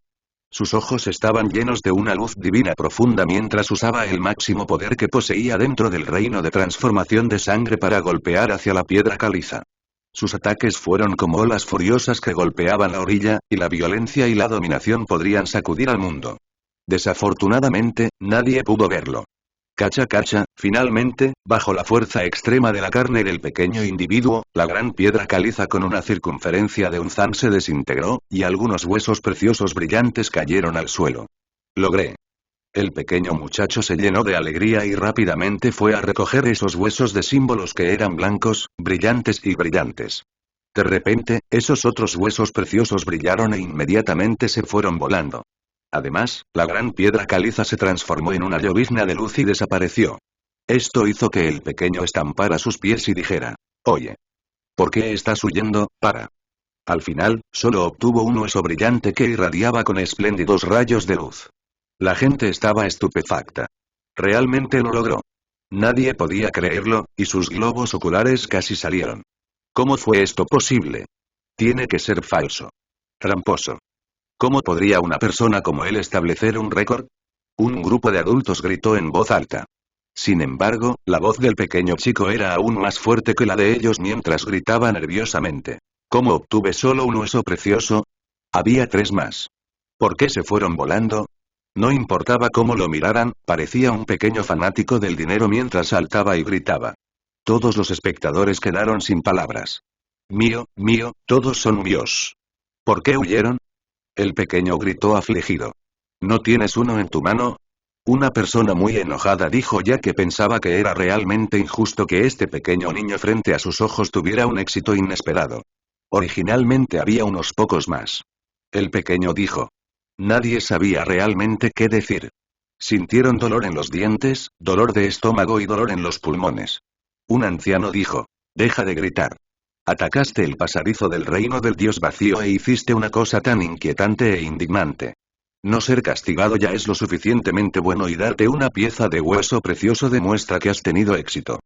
S1: Sus ojos estaban llenos de una luz divina profunda mientras usaba el máximo poder que poseía dentro del reino de transformación de sangre para golpear hacia la piedra caliza. Sus ataques fueron como olas furiosas que golpeaban la orilla, y la violencia y la dominación podrían sacudir al mundo. Desafortunadamente, nadie pudo verlo. Cacha cacha, finalmente, bajo la fuerza extrema de la carne del pequeño individuo, la gran piedra caliza con una circunferencia de un zan se desintegró, y algunos huesos preciosos brillantes cayeron al suelo. Logré. El pequeño muchacho se llenó de alegría y rápidamente fue a recoger esos huesos de símbolos que eran blancos, brillantes y brillantes. De repente, esos otros huesos preciosos brillaron e inmediatamente se fueron volando. Además, la gran piedra caliza se transformó en una llovizna de luz y desapareció. Esto hizo que el pequeño estampara sus pies y dijera, «Oye. ¿Por qué estás huyendo, para?» Al final, solo obtuvo un hueso brillante que irradiaba con espléndidos rayos de luz. La gente estaba estupefacta. Realmente lo logró. Nadie podía creerlo, y sus globos oculares casi salieron. ¿Cómo fue esto posible? Tiene que ser falso. Tramposo. ¿Cómo podría una persona como él establecer un récord? Un grupo de adultos gritó en voz alta. Sin embargo, la voz del pequeño chico era aún más fuerte que la de ellos mientras gritaba nerviosamente. ¿Cómo obtuve solo un hueso precioso? Había 3 más. ¿Por qué se fueron volando? No importaba cómo lo miraran, parecía un pequeño fanático del dinero mientras saltaba y gritaba. Todos los espectadores quedaron sin palabras. Mío, mío, todos son míos. ¿Por qué huyeron? El pequeño gritó afligido. ¿No tienes uno en tu mano? Una persona muy enojada dijo ya que pensaba que era realmente injusto que este pequeño niño frente a sus ojos tuviera un éxito inesperado. Originalmente había unos pocos más. El pequeño dijo. Nadie sabía realmente qué decir. Sintieron dolor en los dientes, dolor de estómago y dolor en los pulmones. Un anciano dijo. Deja de gritar. Atacaste el pasadizo del reino del dios vacío e hiciste una cosa tan inquietante e indignante. No ser castigado ya es lo suficientemente bueno y darte una pieza de hueso precioso demuestra que has tenido éxito.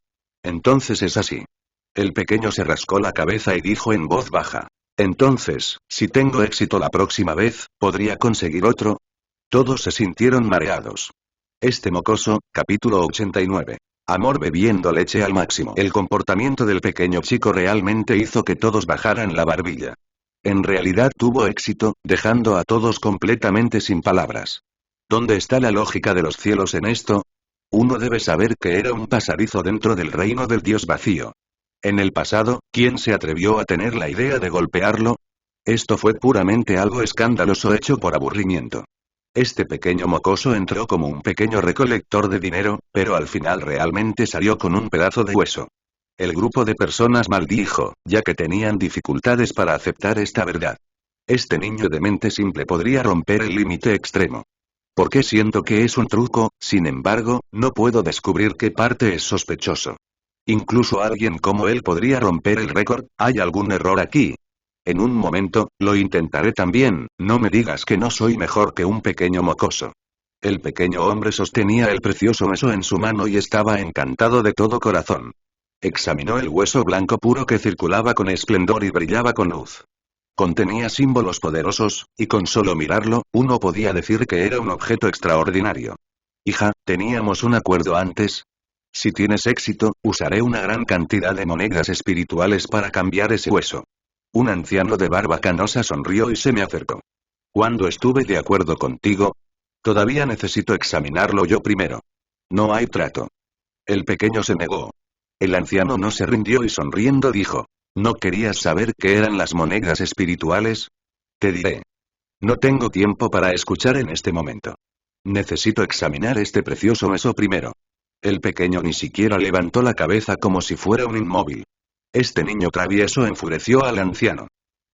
S1: Entonces es así. El pequeño se rascó la cabeza y dijo en voz baja. Entonces, si tengo éxito la próxima vez, ¿podría conseguir otro? Todos se sintieron mareados. Este mocoso, capítulo 89. Amor bebiendo leche al máximo. El comportamiento del pequeño chico realmente hizo que todos bajaran la barbilla. En realidad tuvo éxito, dejando a todos completamente sin palabras. ¿Dónde está la lógica de los cielos en esto? Uno debe saber que era un pasadizo dentro del reino del dios vacío. En el pasado, ¿quién se atrevió a tener la idea de golpearlo? Esto fue puramente algo escandaloso hecho por aburrimiento. Este pequeño mocoso entró como un pequeño recolector de dinero, pero al final realmente salió con un pedazo de hueso. El grupo de personas maldijo, ya que tenían dificultades para aceptar esta verdad. Este niño de mente simple podría romper el límite extremo. ¿Por qué siento que es un truco? Sin embargo, no puedo descubrir qué parte es sospechoso. Incluso alguien como él podría romper el récord. ¿Hay algún error aquí? En un momento, lo intentaré también, no me digas que no soy mejor que un pequeño mocoso. El pequeño hombre sostenía el precioso hueso en su mano y estaba encantado de todo corazón. Examinó el hueso blanco puro que circulaba con esplendor y brillaba con luz. Contenía símbolos poderosos, y con solo mirarlo, uno podía decir que era un objeto extraordinario. Hija, ¿teníamos un acuerdo antes? Si tienes éxito, usaré una gran cantidad de monedas espirituales para cambiar ese hueso. Un anciano de barba canosa sonrió y se me acercó. ¿Cuándo estuve de acuerdo contigo? Todavía necesito examinarlo yo primero. No hay trato. El pequeño se negó. El anciano no se rindió y sonriendo dijo. ¿No querías saber qué eran las monedas espirituales? Te diré. No tengo tiempo para escuchar en este momento. Necesito examinar este precioso hueso primero. El pequeño ni siquiera levantó la cabeza como si fuera un inmóvil. Este niño travieso enfureció al anciano.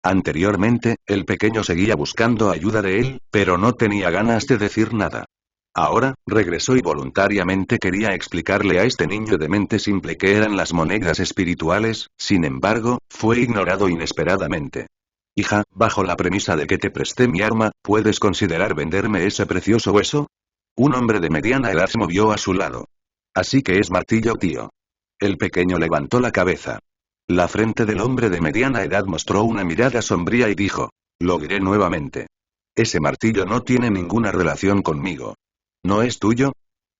S1: Anteriormente, el pequeño seguía buscando ayuda de él, pero no tenía ganas de decir nada. Ahora, regresó y voluntariamente quería explicarle a este niño de mente simple qué eran las monedas espirituales, sin embargo, fue ignorado inesperadamente. Hija, bajo la premisa de que te presté mi arma, ¿puedes considerar venderme ese precioso hueso? Un hombre de mediana edad se movió a su lado. Así que es martillo, tío. El pequeño levantó la cabeza. La frente del hombre de mediana edad mostró una mirada sombría y dijo. Lo diré nuevamente. Ese martillo no tiene ninguna relación conmigo. ¿No es tuyo?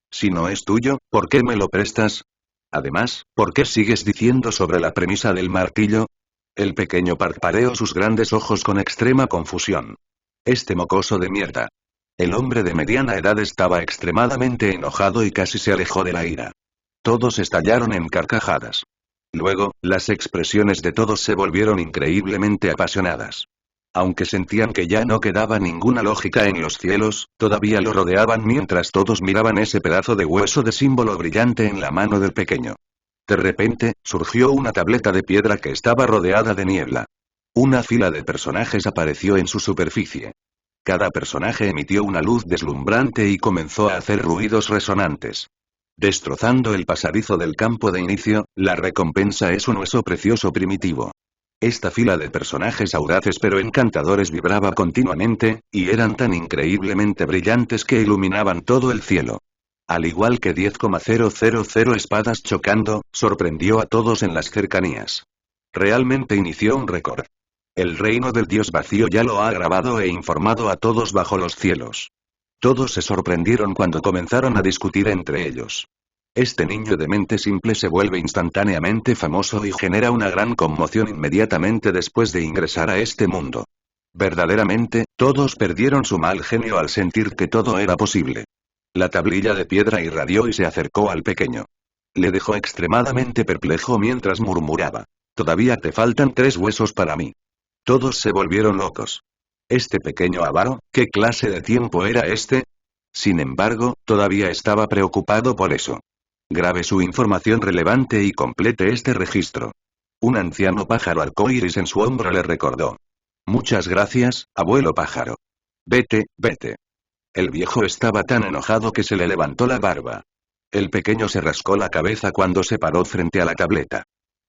S1: Si no es tuyo, ¿por qué me lo prestas? Además, ¿por qué sigues diciendo sobre la premisa del martillo? El pequeño parpadeó sus grandes ojos con extrema confusión. Este mocoso de mierda. El hombre de mediana edad estaba extremadamente enojado y casi se alejó de la ira. Todos estallaron en carcajadas. Luego, las expresiones de todos se volvieron increíblemente apasionadas. Aunque sentían que ya no quedaba ninguna lógica en los cielos, todavía lo rodeaban mientras todos miraban ese pedazo de hueso de símbolo brillante en la mano del pequeño. De repente, surgió una tableta de piedra que estaba rodeada de niebla. Una fila de personajes apareció en su superficie. Cada personaje emitió una luz deslumbrante y comenzó a hacer ruidos resonantes. Destrozando el pasadizo del campo de inicio, la recompensa es un hueso precioso primitivo. Esta fila de personajes audaces pero encantadores vibraba continuamente, y eran tan increíblemente brillantes que iluminaban todo el cielo. Al igual que 10,000 espadas chocando, sorprendió a todos en las cercanías. Realmente inició un récord. El reino del dios vacío ya lo ha grabado e informado a todos bajo los cielos. Todos se sorprendieron cuando comenzaron a discutir entre ellos. Este niño de mente simple se vuelve instantáneamente famoso y genera una gran conmoción inmediatamente después de ingresar a este mundo. Verdaderamente, todos perdieron su mal genio al sentir que todo era posible. La tablilla de piedra irradió y se acercó al pequeño. Le dejó extremadamente perplejo mientras murmuraba. Todavía te faltan 3 huesos para mí. Todos se volvieron locos. Este pequeño avaro, ¿qué clase de tiempo era este? Sin embargo, todavía estaba preocupado por eso. Grabe su información relevante y complete este registro. Un anciano pájaro arcoíris en su hombro le recordó. Muchas gracias, abuelo pájaro. Vete, vete. El viejo estaba tan enojado que se le levantó la barba. El pequeño se rascó la cabeza cuando se paró frente a la tableta.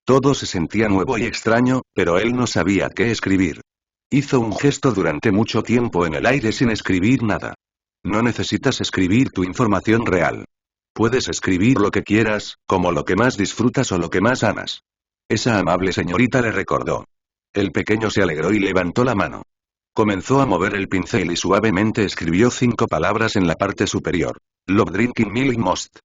S1: Todo se sentía nuevo y extraño, pero él no sabía qué escribir. Hizo un gesto durante mucho tiempo en el aire sin escribir nada. No necesitas escribir tu información real. Puedes escribir lo que quieras, como lo que más disfrutas o lo que más amas. Esa amable señorita le recordó. El pequeño se alegró y levantó la mano. Comenzó a mover el pincel y suavemente escribió 5 palabras en la parte superior. Love drinking milk most.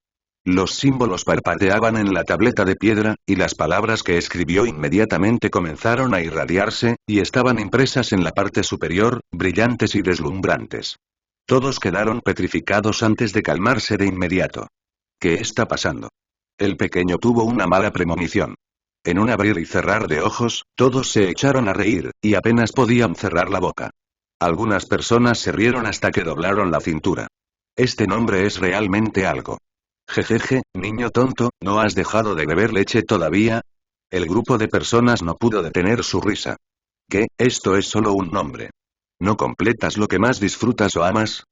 S1: Los símbolos parpadeaban en la tableta de piedra, y las palabras que escribió inmediatamente comenzaron a irradiarse, y estaban impresas en la parte superior, brillantes y deslumbrantes. Todos quedaron petrificados antes de calmarse de inmediato. ¿Qué está pasando? El pequeño tuvo una mala premonición. En un abrir y cerrar de ojos, todos se echaron a reír, y apenas podían cerrar la boca. Algunas personas se rieron hasta que doblaron la cintura. Este nombre es realmente algo. Jejeje, niño tonto, ¿no has dejado de beber leche todavía? El grupo de personas no pudo detener su risa. ¿Qué? Esto es solo un nombre. ¿No completas lo que más disfrutas o amas?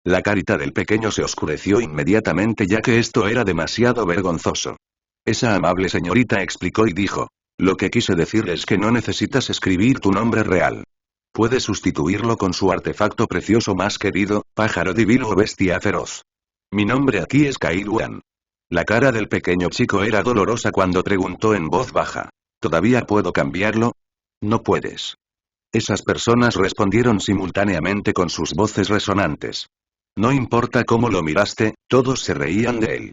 S1: La carita del pequeño se oscureció inmediatamente ya que esto era demasiado vergonzoso. Esa amable señorita explicó y dijo. Lo que quise decir es que no necesitas escribir tu nombre real. Puedes sustituirlo con su artefacto precioso más querido, pájaro divino o bestia feroz. Mi nombre aquí es Kailuan. La cara del pequeño chico era dolorosa cuando preguntó en voz baja. ¿Todavía puedo cambiarlo? No puedes. Esas personas respondieron simultáneamente con sus voces resonantes. No importa cómo lo miraste, todos se reían de él.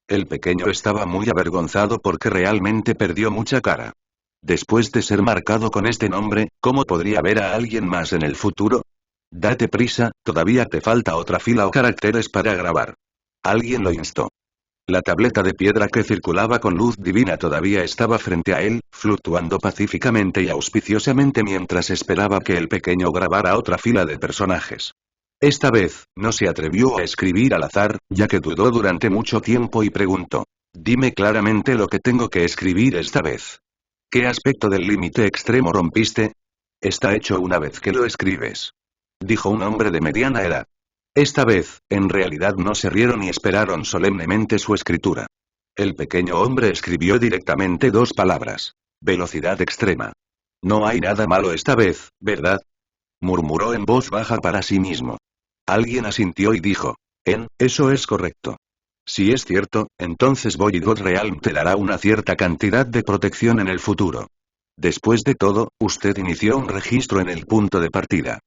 S1: El pequeño estaba muy avergonzado porque realmente perdió mucha cara. Después de ser marcado con este nombre, ¿cómo podría ver a alguien más en el futuro? Date prisa, todavía te falta otra fila o caracteres para grabar. Alguien lo instó. La tableta de piedra que circulaba con luz divina todavía estaba frente a él, fluctuando pacíficamente y auspiciosamente mientras esperaba que el pequeño grabara otra fila de personajes. Esta vez, no se atrevió a escribir al azar, ya que dudó durante mucho tiempo y preguntó. Dime claramente lo que tengo que escribir esta vez. ¿Qué aspecto del límite extremo rompiste? Está hecho una vez que lo escribes. Dijo un hombre de mediana edad. Esta vez, en realidad no se rieron y esperaron solemnemente su escritura. El pequeño hombre escribió directamente 2 palabras. Velocidad extrema. No hay nada malo esta vez, ¿verdad? Murmuró en voz baja para sí mismo. Alguien asintió y dijo. Eso es correcto. Si es cierto, entonces Void Realm te dará una cierta cantidad de protección en el futuro. Después de todo, usted inició un registro en el punto de partida.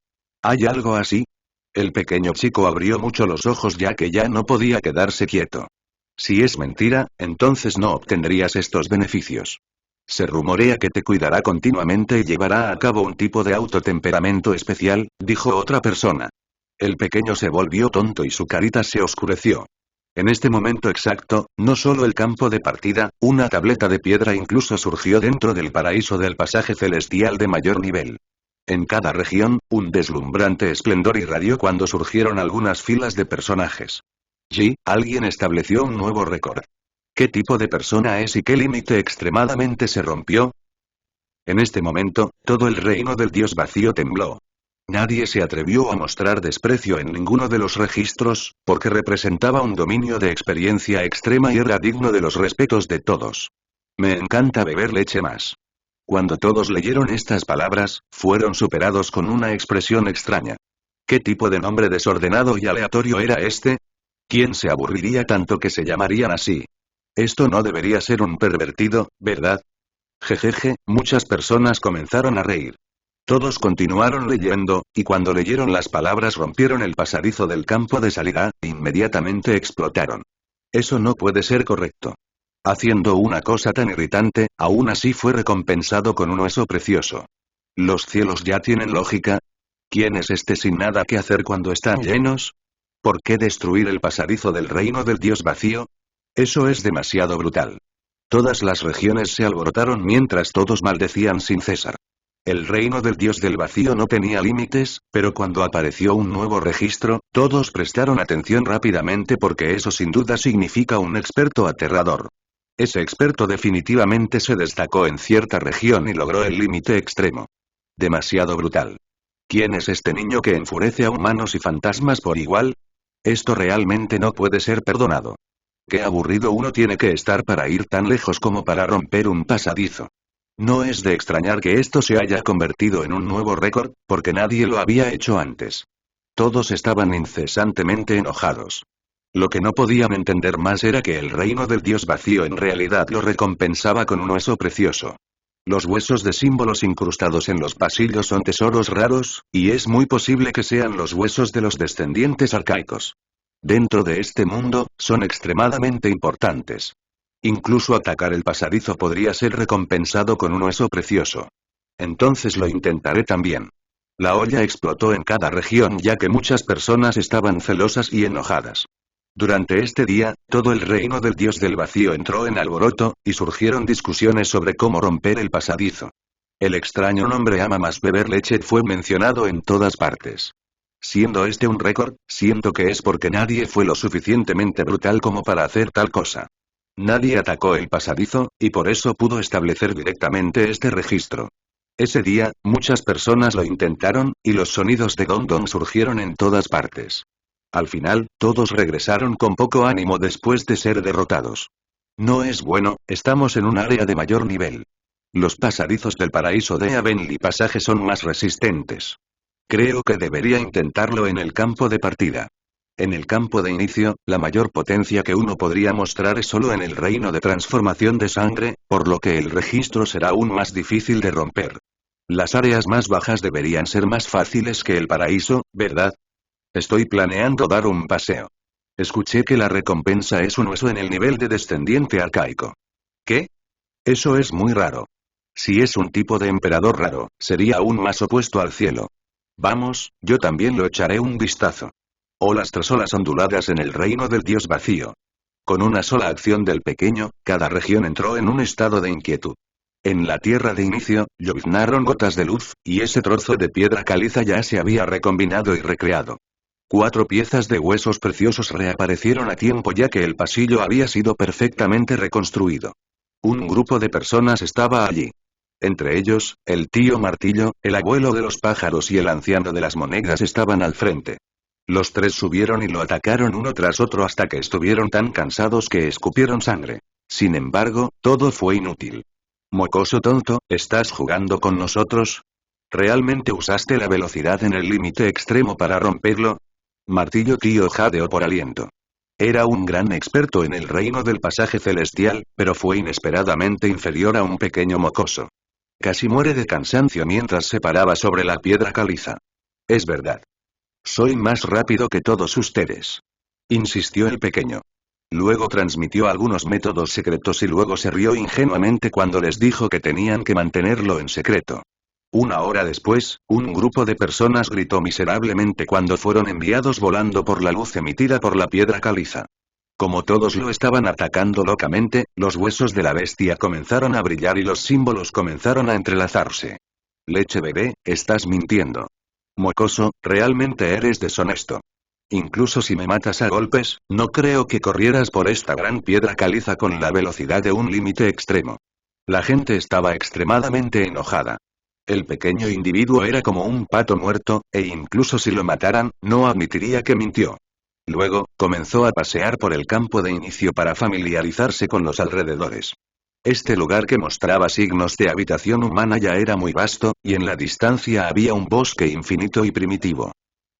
S1: ¿Hay algo así? El pequeño chico abrió mucho los ojos ya que ya no podía quedarse quieto. Si es mentira, entonces no obtendrías estos beneficios. Se rumorea que te cuidará continuamente y llevará a cabo un tipo de autotemperamento especial, dijo otra persona. El pequeño se volvió tonto y su carita se oscureció. En este momento exacto, no solo el campo de partida, una tableta de piedra incluso surgió dentro del paraíso del pasaje celestial de mayor nivel. En cada región, un deslumbrante esplendor irradió cuando surgieron algunas filas de personajes. Alguien estableció un nuevo récord. ¿Qué tipo de persona es y qué límite extremadamente se rompió? En este momento, todo el reino del dios vacío tembló. Nadie se atrevió a mostrar desprecio en ninguno de los registros, porque representaba un dominio de experiencia extrema y era digno de los respetos de todos. Me encanta beber leche más. Cuando todos leyeron estas palabras, fueron superados con una expresión extraña. ¿Qué tipo de nombre desordenado y aleatorio era este? ¿Quién se aburriría tanto que se llamarían así? Esto no debería ser un pervertido, ¿verdad? Jejeje, muchas personas comenzaron a reír. Todos continuaron leyendo, y cuando leyeron las palabras rompieron el pasadizo del campo de salida, e inmediatamente explotaron. Eso no puede ser correcto. Haciendo una cosa tan irritante, aún así fue recompensado con un hueso precioso. ¿Los cielos ya tienen lógica? ¿Quién es este sin nada que hacer cuando están llenos? ¿Por qué destruir el pasadizo del reino del dios vacío? Eso es demasiado brutal. Todas las regiones se alborotaron mientras todos maldecían sin cesar. El reino del dios del vacío no tenía límites, pero cuando apareció un nuevo registro, todos prestaron atención rápidamente porque eso sin duda significa un experto aterrador. Ese experto definitivamente se destacó en cierta región y logró el límite extremo. Demasiado brutal. ¿Quién es este niño que enfurece a humanos y fantasmas por igual? Esto realmente no puede ser perdonado. Qué aburrido uno tiene que estar para ir tan lejos como para romper un pasadizo. No es de extrañar que esto se haya convertido en un nuevo récord, porque nadie lo había hecho antes. Todos estaban incesantemente enojados. Lo que no podían entender más era que el reino del dios vacío en realidad lo recompensaba con un hueso precioso. Los huesos de símbolos incrustados en los pasillos son tesoros raros, y es muy posible que sean los huesos de los descendientes arcaicos. Dentro de este mundo, son extremadamente importantes. Incluso atacar el pasadizo podría ser recompensado con un hueso precioso. Entonces lo intentaré también. La olla explotó en cada región ya que muchas personas estaban celosas y enojadas. Durante este día, todo el reino del dios del vacío entró en alboroto, y surgieron discusiones sobre cómo romper el pasadizo. El extraño nombre ama más beber leche fue mencionado en todas partes. Siendo este un récord, siento que es porque nadie fue lo suficientemente brutal como para hacer tal cosa. Nadie atacó el pasadizo, y por eso pudo establecer directamente este registro. Ese día, muchas personas lo intentaron, y los sonidos de gong gong surgieron en todas partes. Al final, todos regresaron con poco ánimo después de ser derrotados. No es bueno, estamos en un área de mayor nivel. Los pasadizos del paraíso de Avenly Passage son más resistentes. Creo que debería intentarlo en el campo de partida. En el campo de inicio, la mayor potencia que uno podría mostrar es solo en el reino de transformación de sangre, por lo que el registro será aún más difícil de romper. Las áreas más bajas deberían ser más fáciles que el paraíso, ¿verdad? Estoy planeando dar un paseo. Escuché que la recompensa es un hueso en el nivel de descendiente arcaico. ¿Qué? Eso es muy raro. Si es un tipo de emperador raro, sería aún más opuesto al cielo. Vamos, yo también lo echaré un vistazo. Olas tras olas onduladas en el reino del dios vacío. Con una sola acción del pequeño, cada región entró en un estado de inquietud. En la tierra de inicio, lloviznaron gotas de luz, y ese trozo de piedra caliza ya se había recombinado y recreado. 4 piezas de huesos preciosos reaparecieron a tiempo ya que el pasillo había sido perfectamente reconstruido. Un grupo de personas estaba allí. Entre ellos, el tío Martillo, el abuelo de los pájaros y el anciano de las monedas estaban al frente. Los 3 subieron y lo atacaron uno tras otro hasta que estuvieron tan cansados que escupieron sangre. Sin embargo, todo fue inútil. Mocoso tonto, ¿estás jugando con nosotros? ¿Realmente usaste la velocidad en el límite extremo para romperlo? Martillo tío jadeó por aliento. Era un gran experto en el reino del pasaje celestial, pero fue inesperadamente inferior a un pequeño mocoso. Casi muere de cansancio mientras se paraba sobre la piedra caliza. Es verdad. Soy más rápido que todos ustedes. Insistió el pequeño. Luego transmitió algunos métodos secretos y luego se rió ingenuamente cuando les dijo que tenían que mantenerlo en secreto. 1 hora después, un grupo de personas gritó miserablemente cuando fueron enviados volando por la luz emitida por la piedra caliza. Como todos lo estaban atacando locamente, los huesos de la bestia comenzaron a brillar y los símbolos comenzaron a entrelazarse. Leche bebé, estás mintiendo. Mocoso, realmente eres deshonesto. Incluso si me matas a golpes, no creo que corrieras por esta gran piedra caliza con la velocidad de un límite extremo. La gente estaba extremadamente enojada. El pequeño individuo era como un pato muerto, e incluso si lo mataran, no admitiría que mintió. Luego, comenzó a pasear por el campo de inicio para familiarizarse con los alrededores. Este lugar que mostraba signos de habitación humana ya era muy vasto, y en la distancia había un bosque infinito y primitivo.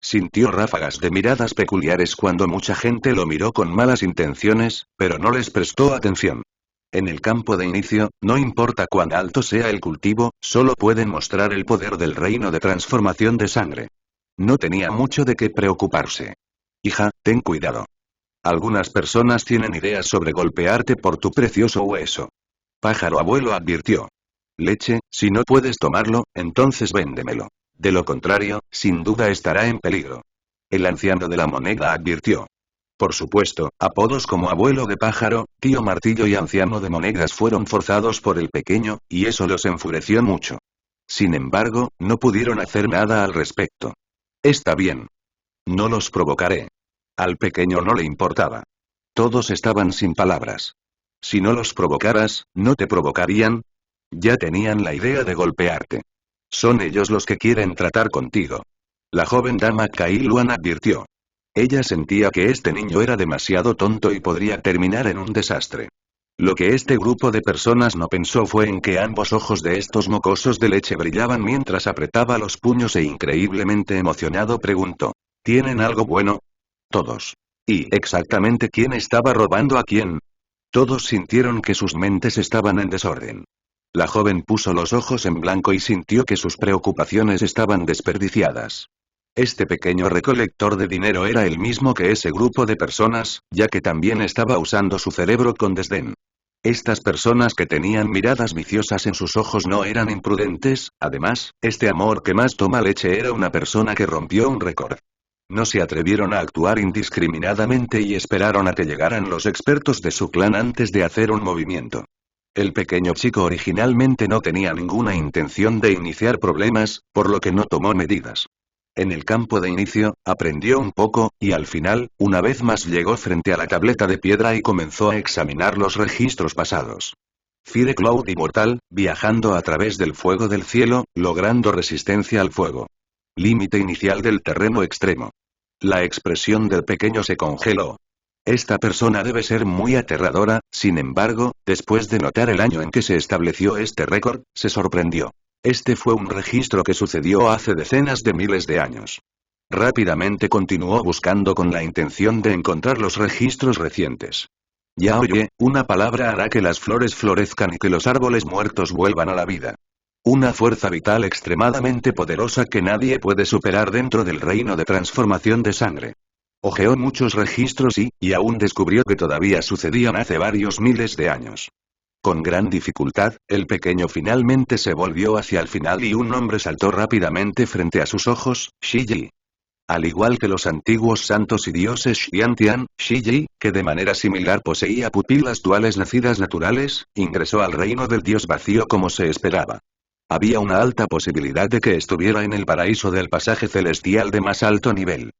S1: Sintió ráfagas de miradas peculiares cuando mucha gente lo miró con malas intenciones, pero no les prestó atención. En el campo de inicio, no importa cuán alto sea el cultivo, solo pueden mostrar el poder del reino de transformación de sangre. No tenía mucho de qué preocuparse. Hija, ten cuidado. Algunas personas tienen ideas sobre golpearte por tu precioso hueso. Pájaro abuelo advirtió. Leche, si no puedes tomarlo, entonces véndemelo. De lo contrario, sin duda estará en peligro. El anciano de la moneda advirtió. Por supuesto, apodos como abuelo de pájaro, tío martillo y anciano de monedas fueron forzados por el pequeño, y eso los enfureció mucho. Sin embargo, no pudieron hacer nada al respecto. Está bien. No los provocaré. Al pequeño no le importaba. Todos estaban sin palabras. Si no los provocaras, ¿no te provocarían? Ya tenían la idea de golpearte. Son ellos los que quieren tratar contigo. La joven dama Kailuan advirtió. Ella sentía que este niño era demasiado tonto y podría terminar en un desastre. Lo que este grupo de personas no pensó fue en que ambos ojos de estos mocosos de leche brillaban mientras apretaba los puños e increíblemente emocionado preguntó. ¿Tienen algo bueno? Todos. ¿Y exactamente quién estaba robando a quién? Todos sintieron que sus mentes estaban en desorden. La joven puso los ojos en blanco y sintió que sus preocupaciones estaban desperdiciadas. Este pequeño recolector de dinero era el mismo que ese grupo de personas, ya que también estaba usando su cerebro con desdén. Estas personas que tenían miradas viciosas en sus ojos no eran imprudentes, además, este amor que más toma leche era una persona que rompió un récord. No se atrevieron a actuar indiscriminadamente y esperaron a que llegaran los expertos de su clan antes de hacer un movimiento. El pequeño chico originalmente no tenía ninguna intención de iniciar problemas, por lo que no tomó medidas. En el campo de inicio, aprendió un poco, y al final, una vez más llegó frente a la tableta de piedra y comenzó a examinar los registros pasados. Fire Cloud inmortal, viajando a través del fuego del cielo, logrando resistencia al fuego. Límite inicial del terreno extremo. La expresión del pequeño se congeló. Esta persona debe ser muy aterradora, sin embargo, después de notar el año en que se estableció este récord, se sorprendió. Este fue un registro que sucedió hace decenas de miles de años. Rápidamente continuó buscando con la intención de encontrar los registros recientes. Ya oye, una palabra hará que las flores florezcan y que los árboles muertos vuelvan a la vida. Una fuerza vital extremadamente poderosa que nadie puede superar dentro del reino de transformación de sangre. Ojeó muchos registros y aún descubrió que todavía sucedían hace varios miles de años. Con gran dificultad, el pequeño finalmente se volvió hacia el final y un nombre saltó rápidamente frente a sus ojos, Shiji. Al igual que los antiguos santos y dioses Xiantian, Shiji, que de manera similar poseía pupilas duales nacidas naturales, ingresó al reino del dios vacío como se esperaba. Había una alta posibilidad de que estuviera en el paraíso del pasaje celestial de más alto nivel.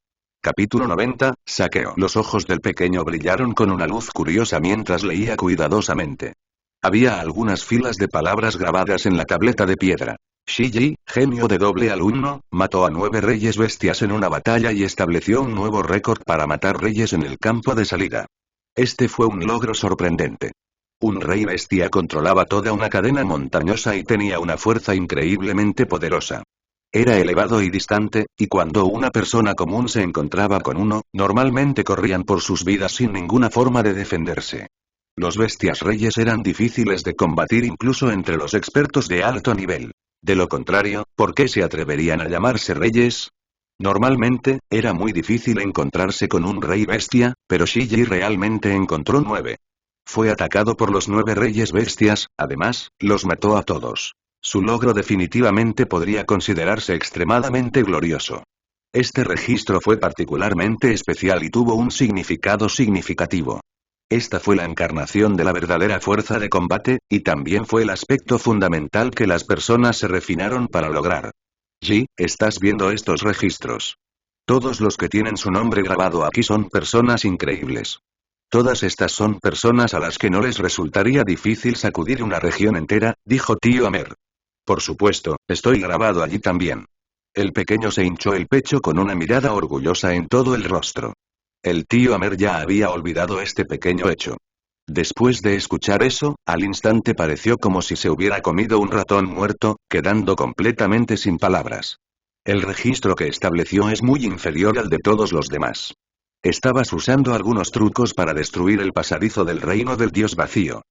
S1: Capítulo 90, Saqueo. Los ojos del pequeño brillaron con una luz curiosa mientras leía cuidadosamente. Había algunas filas de palabras grabadas en la tableta de piedra. Shiji, genio de doble alumno, mató a 9 reyes bestias en una batalla y estableció un nuevo récord para matar reyes en el campo de salida. Este fue un logro sorprendente. Un rey bestia controlaba toda una cadena montañosa y tenía una fuerza increíblemente poderosa. Era elevado y distante, y cuando una persona común se encontraba con uno, normalmente corrían por sus vidas sin ninguna forma de defenderse. Los bestias reyes eran difíciles de combatir incluso entre los expertos de alto nivel. De lo contrario, ¿por qué se atreverían a llamarse reyes? Normalmente, era muy difícil encontrarse con un rey bestia, pero Shiji realmente encontró 9. Fue atacado por los 9 reyes bestias, además, los mató a todos. Su logro definitivamente podría considerarse extremadamente glorioso. Este registro fue particularmente especial y tuvo un significado significativo. Esta fue la encarnación de la verdadera fuerza de combate, y también fue el aspecto fundamental que las personas se refinaron para lograr. Ji, ¿estás viendo estos registros? Todos los que tienen su nombre grabado aquí son personas increíbles. Todas estas son personas a las que no les resultaría difícil sacudir una región entera, dijo tío Amer. Por supuesto, estoy grabado allí también. El pequeño se hinchó el pecho con una mirada orgullosa en todo el rostro. El tío Amer ya había olvidado este pequeño hecho. Después de escuchar eso, al instante pareció como si se hubiera comido un ratón muerto, quedando completamente sin palabras. El registro que estableció es muy inferior al de todos los demás. Estabas usando algunos trucos para destruir el pasadizo del reino del dios vacío.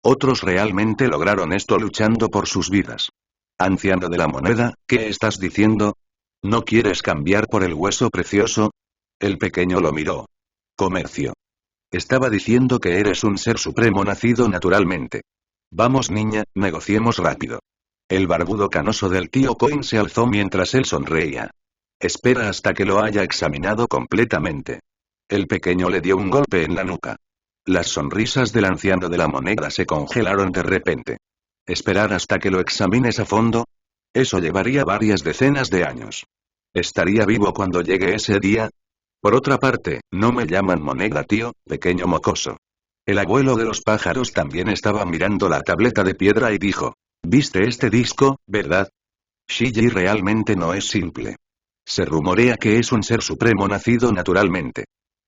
S1: Otros realmente lograron esto luchando por sus vidas. Anciano de la moneda, ¿qué estás diciendo? ¿No quieres cambiar por el hueso precioso? El pequeño lo miró. Comercio. Estaba diciendo que eres un ser supremo nacido naturalmente. Vamos niña, negociemos rápido. El barbudo canoso del tío Coin se alzó mientras él sonreía. Espera hasta que lo haya examinado completamente. El pequeño le dio un golpe en la nuca. Las sonrisas del anciano de la moneda se congelaron de repente. ¿Esperar hasta que lo examines a fondo? Eso llevaría varias decenas de años. ¿Estaría vivo cuando llegue ese día? Por otra parte, no me llaman moneda tío, pequeño mocoso. El abuelo de los pájaros también estaba mirando la tableta de piedra y dijo. ¿Viste este disco, verdad? Shiji realmente no es simple. Se rumorea que es un ser supremo nacido naturalmente.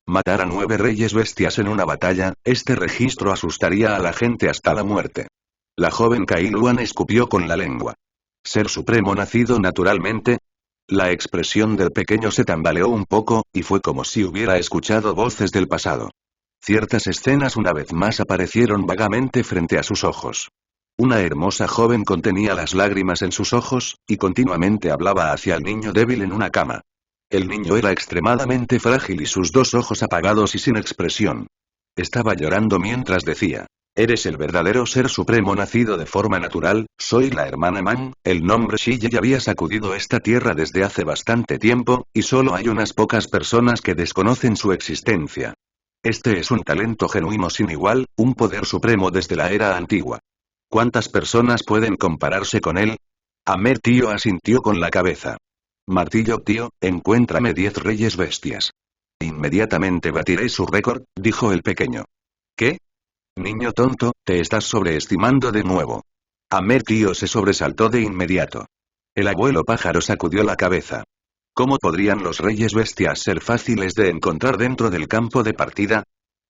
S1: Matar a 9 reyes bestias en una batalla, este registro asustaría a la gente hasta la muerte. La joven Kailuan escupió con la lengua. ¿Ser supremo nacido naturalmente? La expresión del pequeño se tambaleó un poco, y fue como si hubiera escuchado voces del pasado. Ciertas escenas una vez más aparecieron vagamente frente a sus ojos. Una hermosa joven contenía las lágrimas en sus ojos, y continuamente hablaba hacia el niño débil en una cama. El niño era extremadamente frágil y sus 2 ojos apagados y sin expresión. Estaba llorando mientras decía. Eres el verdadero ser supremo nacido de forma natural, soy la hermana Man, el nombre Shiji había sacudido esta tierra desde hace bastante tiempo, y solo hay unas pocas personas que desconocen su existencia. Este es un talento genuino sin igual, un poder supremo desde la era antigua. ¿Cuántas personas pueden compararse con él? Amer tío asintió con la cabeza. Martillo tío, encuéntrame 10 reyes bestias. Inmediatamente batiré su récord, dijo el pequeño. ¿Qué? Niño tonto, te estás sobreestimando de nuevo. Amer tío se sobresaltó de inmediato. El abuelo pájaro sacudió la cabeza. ¿Cómo podrían los reyes bestias ser fáciles de encontrar dentro del campo de partida?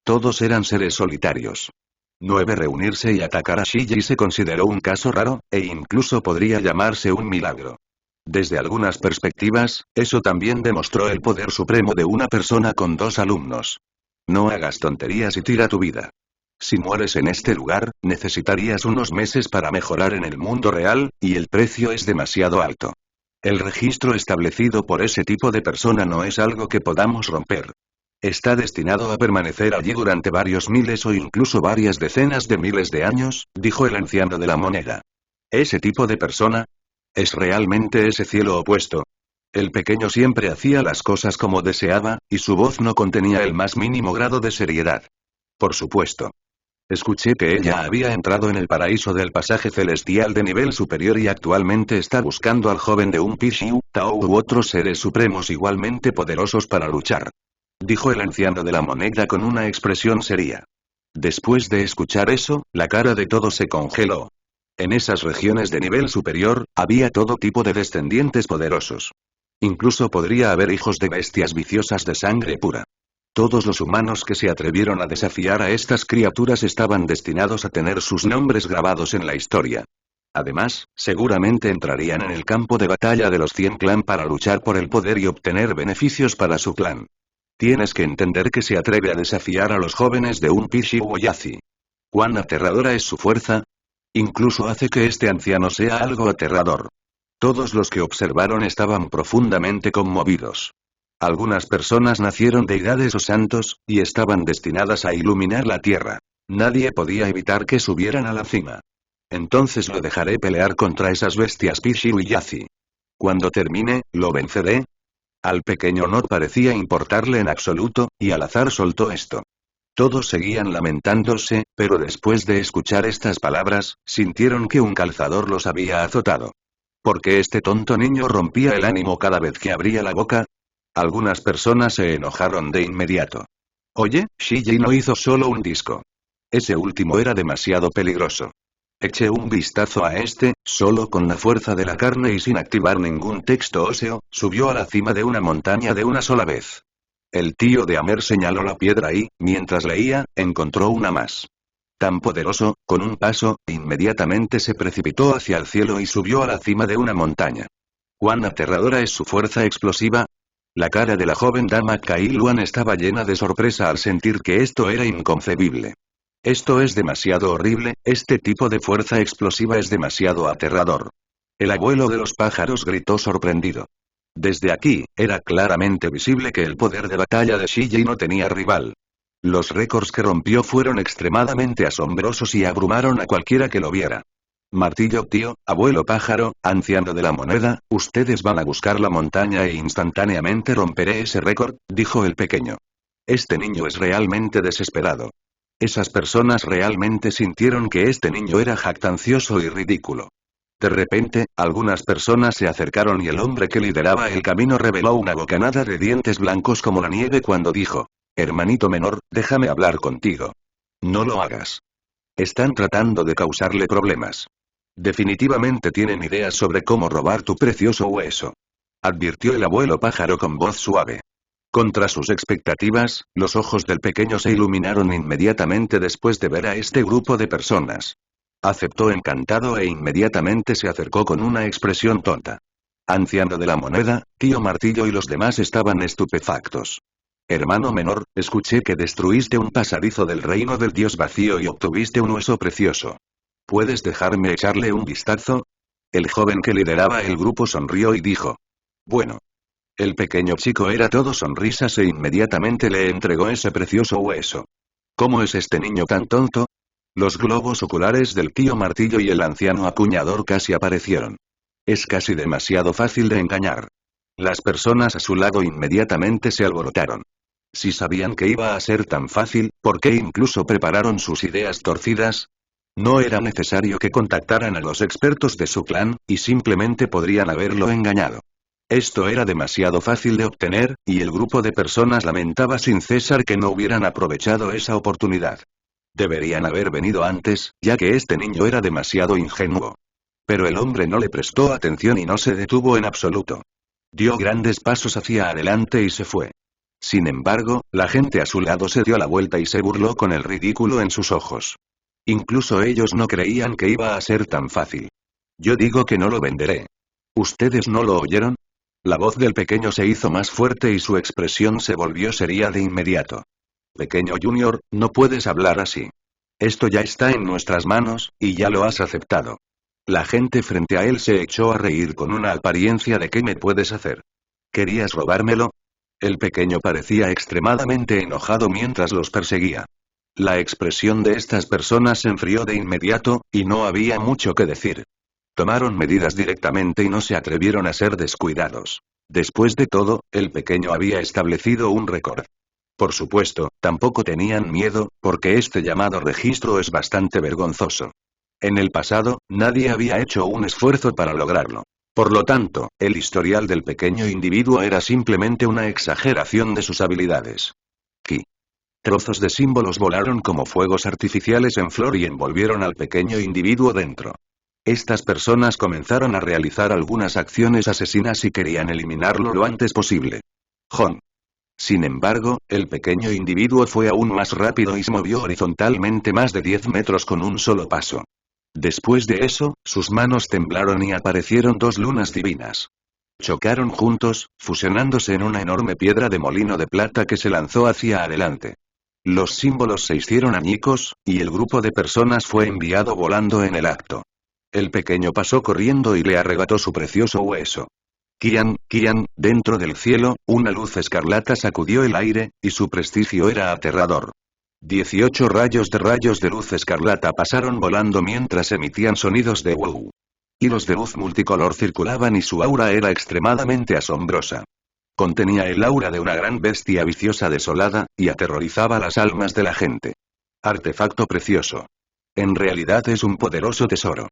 S1: Todos eran seres solitarios. 9 reunirse y atacar a Shiji se consideró un caso raro, e incluso podría llamarse un milagro. Desde algunas perspectivas, eso también demostró el poder supremo de una persona con 2 alumnos. No hagas tonterías y tira tu vida. Si mueres en este lugar, necesitarías unos meses para mejorar en el mundo real, y el precio es demasiado alto. El registro establecido por ese tipo de persona no es algo que podamos romper. Está destinado a permanecer allí durante varios miles o incluso varias decenas de miles de años, dijo el anciano de la moneda. ¿Ese tipo de persona? ¿Es realmente ese cielo opuesto? El pequeño siempre hacía las cosas como deseaba, y su voz no contenía el más mínimo grado de seriedad. Por supuesto. Escuché que ella había entrado en el paraíso del pasaje celestial de nivel superior y actualmente está buscando al joven de un Pishiu, Tao u otros seres supremos igualmente poderosos para luchar. Dijo el anciano de la moneda con una expresión seria. Después de escuchar eso, la cara de todos se congeló. En esas regiones de nivel superior, había todo tipo de descendientes poderosos. Incluso podría haber hijos de bestias viciosas de sangre pura. Todos los humanos que se atrevieron a desafiar a estas criaturas estaban destinados a tener sus nombres grabados en la historia. Además, seguramente entrarían en el campo de batalla de los 100 clan para luchar por el poder y obtener beneficios para su clan. Tienes que entender que se atreve a desafiar a los jóvenes de un Pishiwoyazi. ¿Cuán aterradora es su fuerza? Incluso hace que este anciano sea algo aterrador. Todos los que observaron estaban profundamente conmovidos. Algunas personas nacieron deidades o santos, y estaban destinadas a iluminar la tierra. Nadie podía evitar que subieran a la cima. Entonces lo dejaré pelear contra esas bestias Pishiwoyazi. Cuando termine, lo venceré. Al pequeño no parecía importarle en absoluto, y al azar soltó esto. Todos seguían lamentándose, pero después de escuchar estas palabras, sintieron que un calzador los había azotado. ¿Por qué este tonto niño rompía el ánimo cada vez que abría la boca? Algunas personas se enojaron de inmediato. Oye, Shiji no hizo solo un disco. Ese último era demasiado peligroso. Eché un vistazo a este, solo con la fuerza de la carne y sin activar ningún texto óseo, subió a la cima de una montaña de una sola vez. El tío de Amer señaló la piedra y, mientras leía, encontró una más. Tan poderoso, con un paso, inmediatamente se precipitó hacia el cielo y subió a la cima de una montaña. ¿Cuán aterradora es su fuerza explosiva? La cara de la joven dama Kai Luan estaba llena de sorpresa al sentir que esto era inconcebible. Esto es demasiado horrible, este tipo de fuerza explosiva es demasiado aterrador. El abuelo de los pájaros gritó sorprendido. Desde aquí, era claramente visible que el poder de batalla de Shi Yi no tenía rival. Los récords que rompió fueron extremadamente asombrosos y abrumaron a cualquiera que lo viera. Martillo tío, abuelo pájaro, anciano de la moneda, ustedes van a buscar la montaña e instantáneamente romperé ese récord, dijo el pequeño. Este niño es realmente desesperado. Esas personas realmente sintieron que este niño era jactancioso y ridículo. De repente, algunas personas se acercaron y el hombre que lideraba el camino reveló una bocanada de dientes blancos como la nieve cuando dijo: hermanito menor, déjame hablar contigo. No lo hagas. Están tratando de causarle problemas. Definitivamente tienen ideas sobre cómo robar tu precioso hueso. Advirtió el abuelo pájaro con voz suave. Contra sus expectativas, los ojos del pequeño se iluminaron inmediatamente después de ver a este grupo de personas. Aceptó encantado e inmediatamente se acercó con una expresión tonta. Anciano de la moneda, tío Martillo y los demás estaban estupefactos. Hermano menor, escuché que destruiste un pasadizo del reino del dios vacío y obtuviste un hueso precioso. ¿Puedes dejarme echarle un vistazo? El joven que lideraba el grupo sonrió y dijo: bueno. El pequeño chico era todo sonrisas e inmediatamente le entregó ese precioso hueso. ¿Cómo es este niño tan tonto? Los globos oculares del tío Martillo y el anciano acuñador casi aparecieron. Es casi demasiado fácil de engañar. Las personas a su lado inmediatamente se alborotaron. Si sabían que iba a ser tan fácil, ¿por qué incluso prepararon sus ideas torcidas? No era necesario que contactaran a los expertos de su clan, y simplemente podrían haberlo engañado. Esto era demasiado fácil de obtener, y el grupo de personas lamentaba sin cesar que no hubieran aprovechado esa oportunidad. Deberían haber venido antes, ya que este niño era demasiado ingenuo. Pero el hombre no le prestó atención y no se detuvo en absoluto. Dio grandes pasos hacia adelante y se fue. Sin embargo, la gente a su lado se dio la vuelta y se burló con el ridículo en sus ojos. Incluso ellos no creían que iba a ser tan fácil. Yo digo que no lo venderé. ¿Ustedes no lo oyeron? La voz del pequeño se hizo más fuerte y su expresión se volvió seria de inmediato. Pequeño Junior, no puedes hablar así. Esto ya está en nuestras manos, y ya lo has aceptado. La gente frente a él se echó a reír con una apariencia de ¿qué me puedes hacer? ¿Querías robármelo? El pequeño parecía extremadamente enojado mientras los perseguía. La expresión de estas personas se enfrió de inmediato, y no había mucho que decir. Tomaron medidas directamente y no se atrevieron a ser descuidados. Después de todo, el pequeño había establecido un récord. Por supuesto, tampoco tenían miedo, porque este llamado registro es bastante vergonzoso. En el pasado, nadie había hecho un esfuerzo para lograrlo. Por lo tanto, el historial del pequeño individuo era simplemente una exageración de sus habilidades. Ki. Trozos de símbolos volaron como fuegos artificiales en flor y envolvieron al pequeño individuo dentro. Estas personas comenzaron a realizar algunas acciones asesinas y querían eliminarlo lo antes posible. Jon. Sin embargo, el pequeño individuo fue aún más rápido y se movió horizontalmente más de 10 metros con un solo paso. Después de eso, sus manos temblaron y aparecieron dos lunas divinas. Chocaron juntos, fusionándose en una enorme piedra de molino de plata que se lanzó hacia adelante. Los símbolos se hicieron añicos, y el grupo de personas fue enviado volando en el acto. El pequeño pasó corriendo y le arrebató su precioso hueso. Qian, dentro del cielo, una luz escarlata sacudió el aire, y su prestigio era aterrador. 18 rayos de luz escarlata pasaron volando mientras emitían sonidos de wow. Hilos de luz multicolor circulaban y su aura era extremadamente asombrosa. Contenía el aura de una gran bestia viciosa desolada, y aterrorizaba las almas de la gente. Artefacto precioso. En realidad es un poderoso tesoro.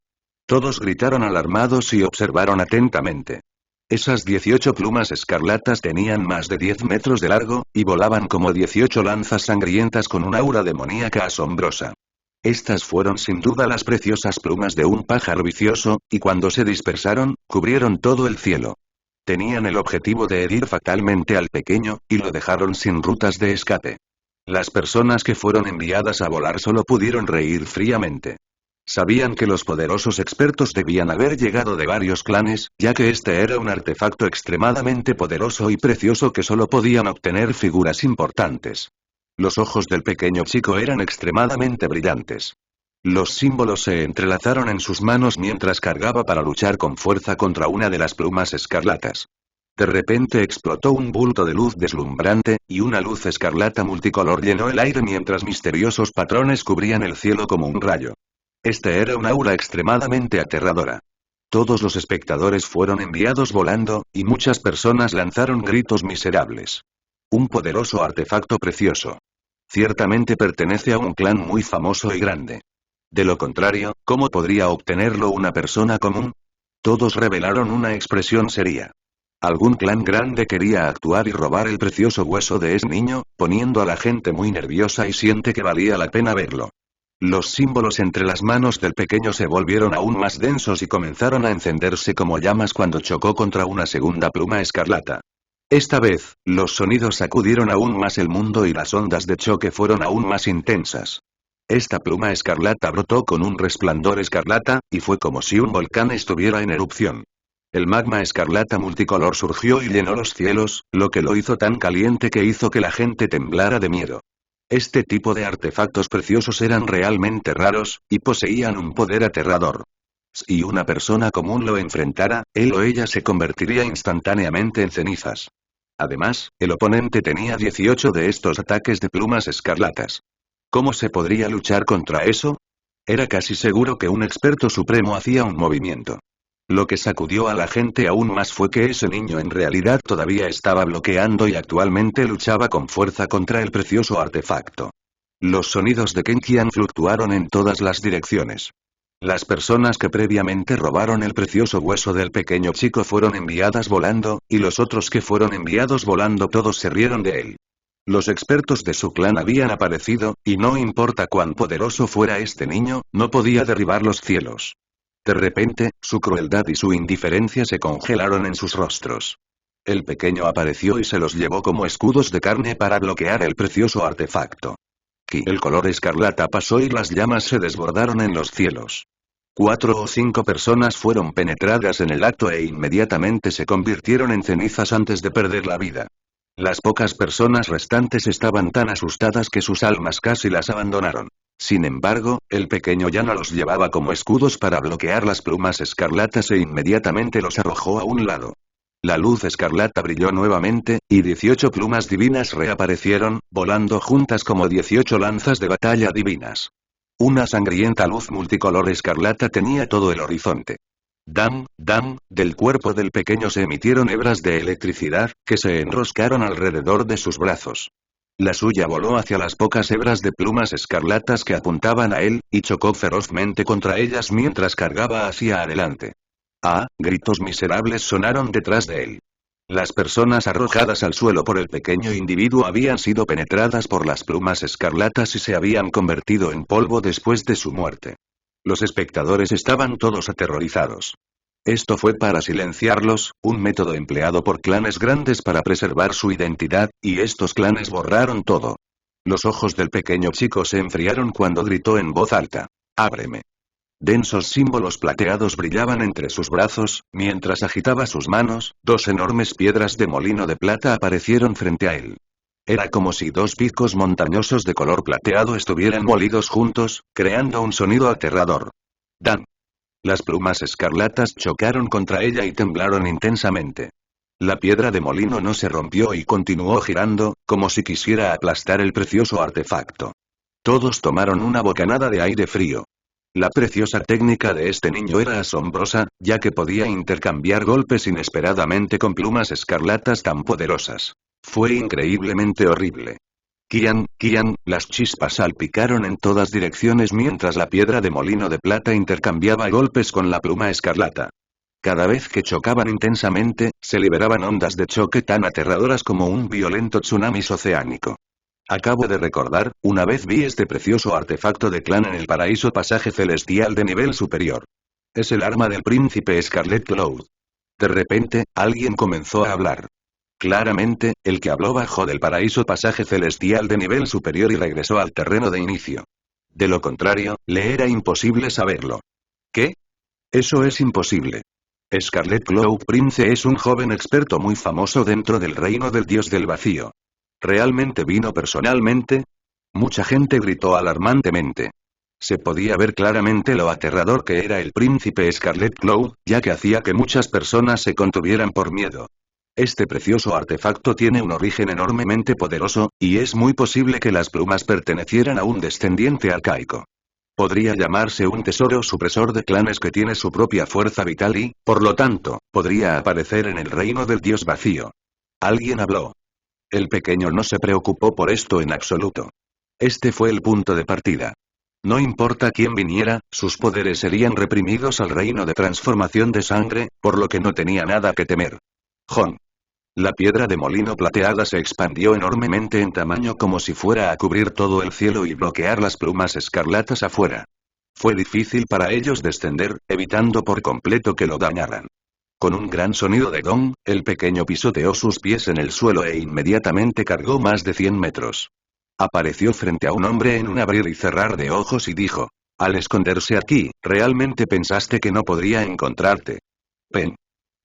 S1: Todos gritaron alarmados y observaron atentamente. Esas 18 plumas escarlatas tenían más de 10 metros de largo, y volaban como 18 lanzas sangrientas con un aura demoníaca asombrosa. Estas fueron sin duda las preciosas plumas de un pájaro vicioso, y cuando se dispersaron, cubrieron todo el cielo. Tenían el objetivo de herir fatalmente al pequeño, y lo dejaron sin rutas de escape. Las personas que fueron enviadas a volar solo pudieron reír fríamente. Sabían que los poderosos expertos debían haber llegado de varios clanes, ya que este era un artefacto extremadamente poderoso y precioso que solo podían obtener figuras importantes. Los ojos del pequeño chico eran extremadamente brillantes. Los símbolos se entrelazaron en sus manos mientras cargaba para luchar con fuerza contra una de las plumas escarlatas. De repente explotó un bulto de luz deslumbrante, y una luz escarlata multicolor llenó el aire mientras misteriosos patrones cubrían el cielo como un rayo. Este era un aura extremadamente aterradora. Todos los espectadores fueron enviados volando, y muchas personas lanzaron gritos miserables. Un poderoso artefacto precioso. Ciertamente pertenece a un clan muy famoso y grande. De lo contrario, ¿cómo podría obtenerlo una persona común? Todos revelaron una expresión seria. Algún clan grande quería actuar y robar el precioso hueso de ese niño, poniendo a la gente muy nerviosa y siente que valía la pena verlo. Los símbolos entre las manos del pequeño se volvieron aún más densos y comenzaron a encenderse como llamas cuando chocó contra una segunda pluma escarlata. Esta vez, los sonidos sacudieron aún más el mundo y las ondas de choque fueron aún más intensas. Esta pluma escarlata brotó con un resplandor escarlata, y fue como si un volcán estuviera en erupción. El magma escarlata multicolor surgió y llenó los cielos, lo que lo hizo tan caliente que hizo que la gente temblara de miedo. Este tipo de artefactos preciosos eran realmente raros, y poseían un poder aterrador. Si una persona común lo enfrentara, él o ella se convertiría instantáneamente en cenizas. Además, el oponente tenía 18 de estos ataques de plumas escarlatas. ¿Cómo se podría luchar contra eso? Era casi seguro que un experto supremo hacía un movimiento. Lo que sacudió a la gente aún más fue que ese niño en realidad todavía estaba bloqueando y actualmente luchaba con fuerza contra el precioso artefacto. Los sonidos de Kenkian fluctuaron en todas las direcciones. Las personas que previamente robaron el precioso hueso del pequeño chico fueron enviadas volando, y los otros que fueron enviados volando todos se rieron de él. Los expertos de su clan habían aparecido, y no importa cuán poderoso fuera este niño, no podía derribar los cielos. De repente, su crueldad y su indiferencia se congelaron en sus rostros. El pequeño apareció y se los llevó como escudos de carne para bloquear el precioso artefacto. El color escarlata pasó y las llamas se desbordaron en los cielos. 4 o 5 personas fueron penetradas en el acto e inmediatamente se convirtieron en cenizas antes de perder la vida. Las pocas personas restantes estaban tan asustadas que sus almas casi las abandonaron. Sin embargo, el pequeño ya no los llevaba como escudos para bloquear las plumas escarlatas e inmediatamente los arrojó a un lado. La luz escarlata brilló nuevamente, y 18 plumas divinas reaparecieron, volando juntas como 18 lanzas de batalla divinas. Una sangrienta luz multicolor escarlata tenía todo el horizonte. Dam, dam, del cuerpo del pequeño se emitieron hebras de electricidad, que se enroscaron alrededor de sus brazos. La suya voló hacia las pocas hebras de plumas escarlatas que apuntaban a él, y chocó ferozmente contra ellas mientras cargaba hacia adelante. ¡Ah! Gritos miserables sonaron detrás de él. Las personas arrojadas al suelo por el pequeño individuo habían sido penetradas por las plumas escarlatas y se habían convertido en polvo después de su muerte. Los espectadores estaban todos aterrorizados. Esto fue para silenciarlos, un método empleado por clanes grandes para preservar su identidad, y estos clanes borraron todo. Los ojos del pequeño chico se enfriaron cuando gritó en voz alta: ¡ábreme! Densos símbolos plateados brillaban entre sus brazos, mientras agitaba sus manos, 2 enormes piedras de molino de plata aparecieron frente a él. Era como si 2 picos montañosos de color plateado estuvieran molidos juntos, creando un sonido aterrador. ¡Dan! Las plumas escarlatas chocaron contra ella y temblaron intensamente. La piedra de molino no se rompió y continuó girando, como si quisiera aplastar el precioso artefacto. Todos tomaron una bocanada de aire frío. La preciosa técnica de este niño era asombrosa, ya que podía intercambiar golpes inesperadamente con plumas escarlatas tan poderosas. Fue increíblemente horrible. Kian, las chispas salpicaron en todas direcciones mientras la piedra de molino de plata intercambiaba golpes con la pluma escarlata. Cada vez que chocaban intensamente, se liberaban ondas de choque tan aterradoras como un violento tsunami oceánico. Acabo de recordar, una vez vi este precioso artefacto de clan en el paraíso pasaje celestial de nivel superior. Es el arma del príncipe Scarlet Cloud. De repente, alguien comenzó a hablar. Claramente, el que habló bajó del paraíso pasaje celestial de nivel superior y regresó al terreno de inicio. De lo contrario, le era imposible saberlo. ¿Qué? Eso es imposible. Scarlet Cloud Prince es un joven experto muy famoso dentro del reino del dios del vacío. ¿Realmente vino personalmente? Mucha gente gritó alarmantemente. Se podía ver claramente lo aterrador que era el príncipe Scarlet Cloud, ya que hacía que muchas personas se contuvieran por miedo. Este precioso artefacto tiene un origen enormemente poderoso, y es muy posible que las plumas pertenecieran a un descendiente arcaico. Podría llamarse un tesoro supresor de clanes que tiene su propia fuerza vital y, por lo tanto, podría aparecer en el reino del dios vacío. Alguien habló. El pequeño no se preocupó por esto en absoluto. Este fue el punto de partida. No importa quién viniera, sus poderes serían reprimidos al reino de transformación de sangre, por lo que no tenía nada que temer. Jon. La piedra de molino plateada se expandió enormemente en tamaño como si fuera a cubrir todo el cielo y bloquear las plumas escarlatas afuera. Fue difícil para ellos descender, evitando por completo que lo dañaran. Con un gran sonido de gong, el pequeño pisoteó sus pies en el suelo e inmediatamente cargó más de 100 metros. Apareció frente a un hombre en un abrir y cerrar de ojos y dijo: al esconderse aquí, ¿realmente pensaste que no podría encontrarte? Pen.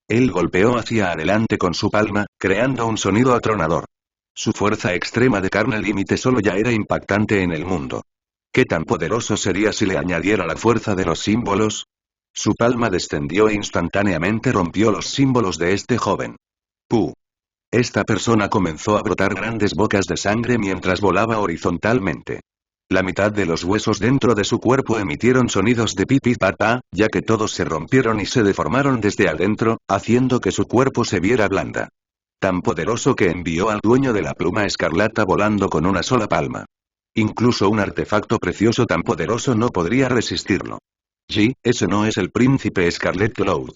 S1: Él golpeó hacia adelante con su palma, creando un sonido atronador. Su fuerza extrema de carne límite solo ya era impactante en el mundo. ¿Qué tan poderoso sería si le añadiera la fuerza de los símbolos? Su palma descendió e instantáneamente rompió los símbolos de este joven. ¡Puh! Esta persona comenzó a brotar grandes bocas de sangre mientras volaba horizontalmente. La mitad de los huesos dentro de su cuerpo emitieron sonidos de pipi pata, ya que todos se rompieron y se deformaron desde adentro, haciendo que su cuerpo se viera blanda. Tan poderoso que envió al dueño de la pluma escarlata volando con una sola palma. Incluso un artefacto precioso tan poderoso no podría resistirlo. Sí, ese no es el príncipe Scarlet Cloud.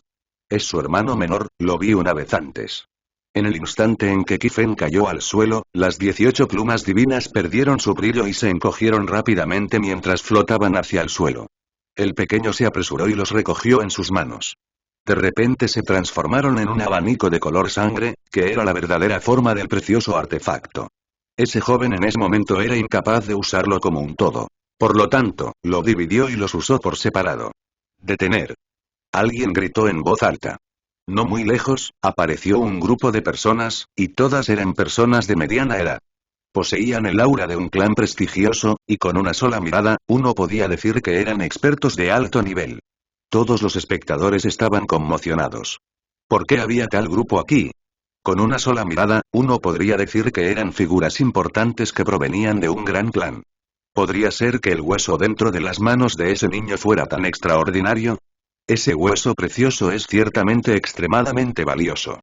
S1: Es su hermano menor, lo vi una vez antes. En el instante en que Kifen cayó al suelo, las 18 plumas divinas perdieron su brillo y se encogieron rápidamente mientras flotaban hacia el suelo. El pequeño se apresuró y los recogió en sus manos. De repente se transformaron en un abanico de color sangre, que era la verdadera forma del precioso artefacto. Ese joven en ese momento era incapaz de usarlo como un todo. Por lo tanto, lo dividió y los usó por separado. Detener. Alguien gritó en voz alta. No muy lejos, apareció un grupo de personas, y todas eran personas de mediana edad. Poseían el aura de un clan prestigioso, y con una sola mirada, uno podía decir que eran expertos de alto nivel. Todos los espectadores estaban conmocionados. ¿Por qué había tal grupo aquí? Con una sola mirada, uno podría decir que eran figuras importantes que provenían de un gran clan. ¿Podría ser que el hueso dentro de las manos de ese niño fuera tan extraordinario? Ese hueso precioso es ciertamente extremadamente valioso.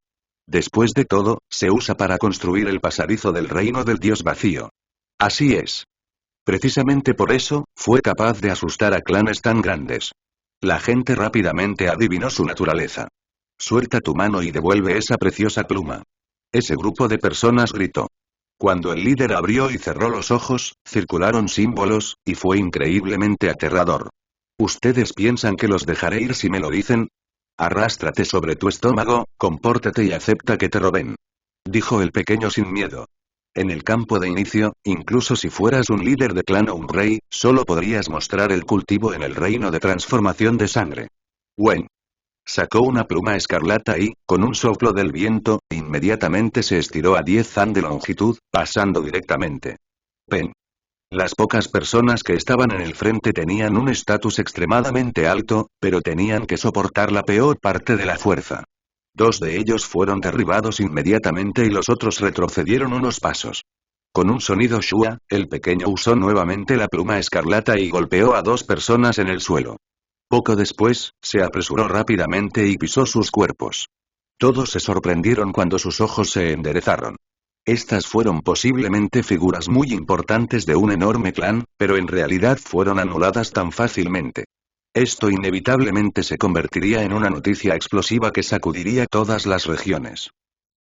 S1: Después de todo, se usa para construir el pasadizo del reino del dios vacío. Así es. Precisamente por eso, fue capaz de asustar a clanes tan grandes. La gente rápidamente adivinó su naturaleza. Suelta tu mano y devuelve esa preciosa pluma. Ese grupo de personas gritó. Cuando el líder abrió y cerró los ojos, circularon símbolos, y fue increíblemente aterrador. ¿Ustedes piensan que los dejaré ir si me lo dicen? Arrástrate sobre tu estómago, compórtate y acepta que te roben. Dijo el pequeño sin miedo. En el campo de inicio, incluso si fueras un líder de clan o un rey, solo podrías mostrar el cultivo en el reino de transformación de sangre. Wen. Sacó una pluma escarlata y, con un soplo del viento, inmediatamente se estiró a 10 zan de longitud, pasando directamente. Pen. Las pocas personas que estaban en el frente tenían un estatus extremadamente alto, pero tenían que soportar la peor parte de la fuerza. 2 de ellos fueron derribados inmediatamente y los otros retrocedieron unos pasos. Con un sonido shua, el pequeño usó nuevamente la pluma escarlata y golpeó a 2 personas en el suelo. Poco después, se apresuró rápidamente y pisó sus cuerpos. Todos se sorprendieron cuando sus ojos se enderezaron. Estas fueron posiblemente figuras muy importantes de un enorme clan, pero en realidad fueron anuladas tan fácilmente. Esto inevitablemente se convertiría en una noticia explosiva que sacudiría todas las regiones.